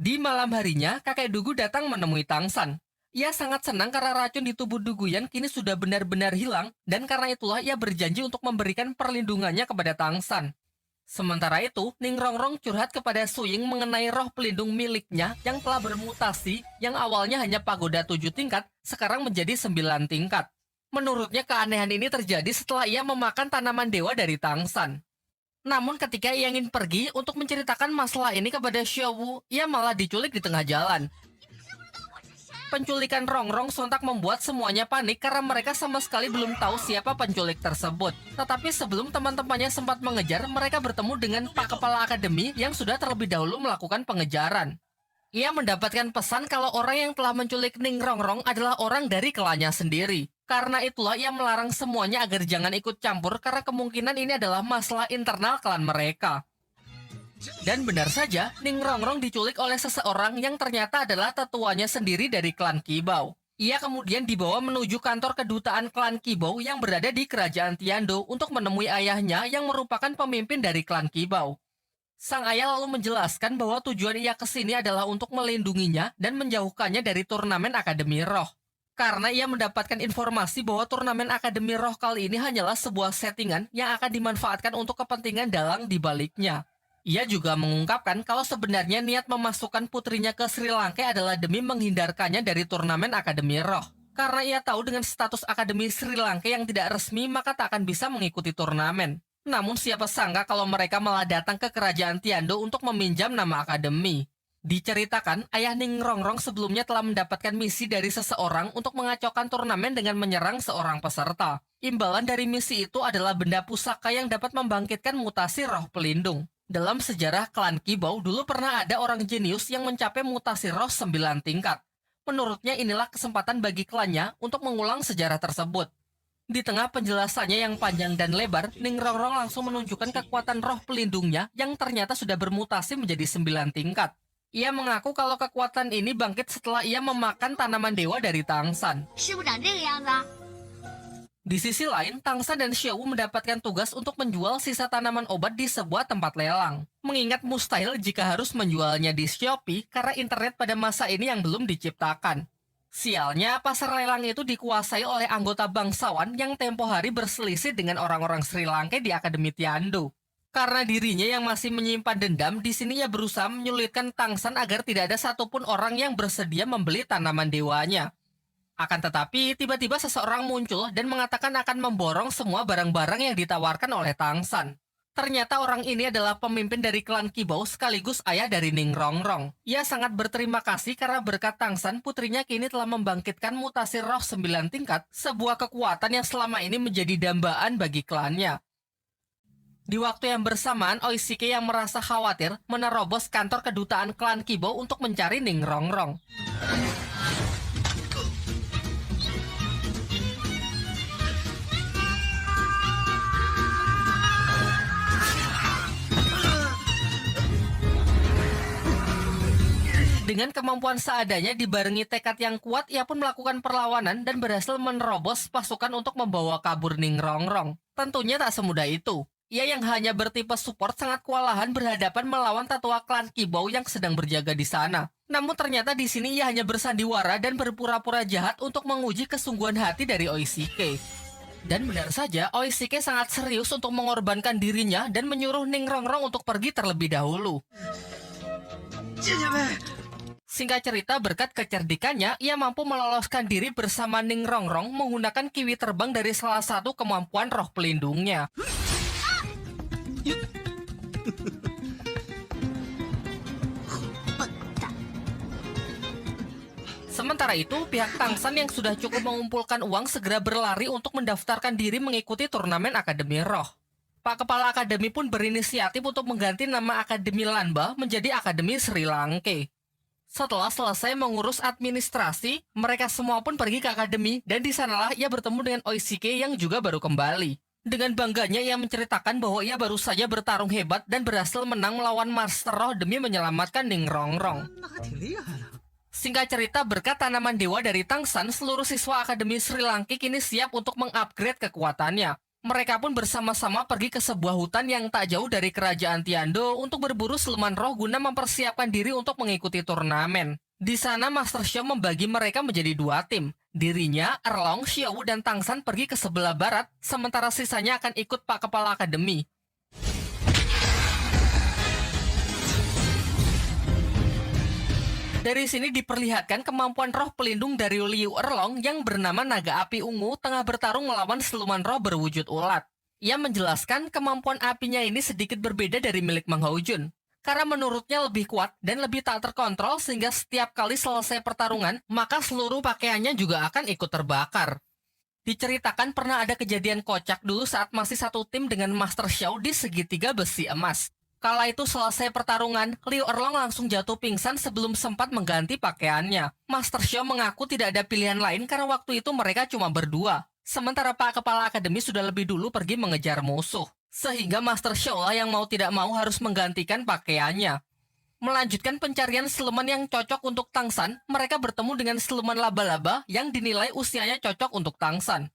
Di malam harinya, kakek Dugu datang menemui Tang San. Ia sangat senang karena racun di tubuh Duguyan kini sudah benar-benar hilang dan karena itulah ia berjanji untuk memberikan perlindungannya kepada Tang San. Sementara itu, Ning Rongrong curhat kepada Suying mengenai roh pelindung miliknya yang telah bermutasi yang awalnya hanya pagoda 7 tingkat, sekarang menjadi 9 tingkat. Menurutnya keanehan ini terjadi setelah ia memakan tanaman dewa dari Tang San. Namun ketika ia ingin pergi untuk menceritakan masalah ini kepada Xiao, ia malah diculik di tengah jalan. Penculikan Rongrong sontak membuat semuanya panik karena mereka sama sekali belum tahu siapa penculik tersebut. Tetapi sebelum teman-temannya sempat mengejar, mereka bertemu dengan Pak Kepala Akademi yang sudah terlebih dahulu melakukan pengejaran. Ia mendapatkan pesan kalau orang yang telah menculik Ning Rongrong adalah orang dari klannya sendiri. Karena itulah ia melarang semuanya agar jangan ikut campur karena kemungkinan ini adalah masalah internal klan mereka. Dan benar saja, Ning Rongrong diculik oleh seseorang yang ternyata adalah tetuanya sendiri dari klan Qibao. Ia kemudian dibawa menuju kantor kedutaan klan Qibao yang berada di kerajaan Tiando untuk menemui ayahnya yang merupakan pemimpin dari klan Qibao. Sang ayah lalu menjelaskan bahwa tujuan ia ke sini adalah untuk melindunginya dan menjauhkannya dari turnamen Akademi Roh. Karena ia mendapatkan informasi bahwa turnamen Akademi Roh kali ini hanyalah sebuah settingan yang akan dimanfaatkan untuk kepentingan dalang di baliknya. Ia juga mengungkapkan kalau sebenarnya niat memasukkan putrinya ke Sri Lanka adalah demi menghindarkannya dari turnamen Akademi Roh. Karena ia tahu dengan status Akademi Sri Lanka yang tidak resmi maka tak akan bisa mengikuti turnamen. Namun siapa sangka kalau mereka malah datang ke kerajaan Tiando untuk meminjam nama akademi. Diceritakan, ayah Ning Rongrong sebelumnya telah mendapatkan misi dari seseorang untuk mengacaukan turnamen dengan menyerang seorang peserta. Imbalan dari misi itu adalah benda pusaka yang dapat membangkitkan mutasi roh pelindung. Dalam sejarah klan Qibao, dulu pernah ada orang jenius yang mencapai mutasi roh 9 tingkat. Menurutnya inilah kesempatan bagi klannya untuk mengulang sejarah tersebut. Di tengah penjelasannya yang panjang dan lebar, Ning Rongrong langsung menunjukkan kekuatan roh pelindungnya yang ternyata sudah bermutasi menjadi 9 tingkat. Ia mengaku kalau kekuatan ini bangkit setelah ia memakan tanaman dewa dari Tangsan.
师傅长这个样子啊？
Di sisi lain, Tangsan dan Xiaowu mendapatkan tugas untuk menjual sisa tanaman obat di sebuah tempat lelang. Mengingat mustahil jika harus menjualnya di Shopee karena internet pada masa ini yang belum diciptakan. Sialnya, pasar lelang itu dikuasai oleh anggota bangsawan yang tempo hari berselisih dengan orang-orang Sri Lanka di Akademi Tiando. Karena dirinya yang masih menyimpan dendam, di sini ia berusaha menyulitkan Tangsan agar tidak ada satupun orang yang bersedia membeli tanaman dewanya. Akan tetapi, tiba-tiba seseorang muncul dan mengatakan akan memborong semua barang-barang yang ditawarkan oleh Tangsan. Ternyata orang ini adalah pemimpin dari klan Kibou sekaligus ayah dari Ning Rongrong. Ia sangat berterima kasih karena berkat Tangsan, putrinya kini telah membangkitkan mutasi roh 9 tingkat, sebuah kekuatan yang selama ini menjadi dambaan bagi klannya. Di waktu yang bersamaan, Oishike yang merasa khawatir menerobos kantor kedutaan klan Kibou untuk mencari Ning Rongrong. Dengan kemampuan seadanya dibarengi tekad yang kuat, ia pun melakukan perlawanan dan berhasil menerobos pasukan untuk membawa kabur Ning Rongrong. Tentunya tak semudah itu. Ia yang hanya bertipe support sangat kewalahan berhadapan melawan tetua klan Kibou yang sedang berjaga di sana. Namun ternyata di sini ia hanya bersandiwara dan berpura-pura jahat untuk menguji kesungguhan hati dari Oishike. Dan benar saja, Oishike sangat serius untuk mengorbankan dirinya dan menyuruh Ning Rongrong untuk pergi terlebih dahulu. Singkat cerita, berkat kecerdikannya, ia mampu meloloskan diri bersama Ning Rongrong menggunakan kiwi terbang dari salah satu kemampuan roh pelindungnya. Sementara itu, pihak Tangsan yang sudah cukup mengumpulkan uang segera berlari untuk mendaftarkan diri mengikuti turnamen Akademi Roh. Pak Kepala Akademi pun berinisiatif untuk mengganti nama Akademi Lanba menjadi Akademi Sri Lanka. Setelah selesai mengurus administrasi, mereka semua pun pergi ke akademi dan di sanalah ia bertemu dengan Oishike yang juga baru kembali. Dengan bangganya ia menceritakan bahwa ia baru saja bertarung hebat dan berhasil menang melawan Master Roh demi menyelamatkan Ning Rongrong. Singkat cerita, berkat tanaman dewa dari Tangsan, seluruh siswa Akademi Sri Lanka kini siap untuk mengupgrade kekuatannya. Mereka pun bersama-sama pergi ke sebuah hutan yang tak jauh dari kerajaan Tiando untuk berburu siluman roh guna mempersiapkan diri untuk mengikuti turnamen. Di sana Master Xiao membagi mereka menjadi 2 tim. Dirinya, Erlong, Xiaowu, dan Tangsan pergi ke sebelah barat, sementara sisanya akan ikut Pak Kepala Akademi. Dari sini diperlihatkan kemampuan roh pelindung dari Liu Erlong yang bernama Naga Api Ungu tengah bertarung melawan siluman roh berwujud ulat. Ia menjelaskan kemampuan apinya ini sedikit berbeda dari milik Mang Haojun, karena menurutnya lebih kuat dan lebih tak terkontrol sehingga setiap kali selesai pertarungan, maka seluruh pakaiannya juga akan ikut terbakar. Diceritakan pernah ada kejadian kocak dulu saat masih satu tim dengan Master Xiao di segitiga besi emas. Kala itu selesai pertarungan, Liu Erlong langsung jatuh pingsan sebelum sempat mengganti pakaiannya. Master Xiao mengaku tidak ada pilihan lain karena waktu itu mereka cuma berdua. Sementara Pak Kepala Akademi sudah lebih dulu pergi mengejar musuh. Sehingga Master Xiao lah yang mau tidak mau harus menggantikan pakaiannya. Melanjutkan pencarian siluman yang cocok untuk Tangsan, mereka bertemu dengan siluman laba-laba yang dinilai usianya cocok untuk Tangsan.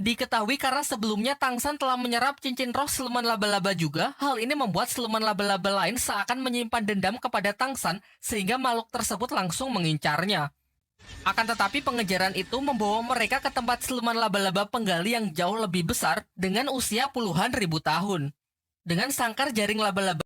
Diketahui karena sebelumnya Tangsan telah menyerap cincin roh siluman laba-laba juga, hal ini membuat siluman laba-laba lain seakan menyimpan dendam kepada Tangsan sehingga makhluk tersebut langsung mengincarnya. Akan tetapi pengejaran itu membawa mereka ke tempat siluman laba-laba penggali yang jauh lebih besar dengan usia puluhan ribu tahun. Dengan sangkar jaring laba-laba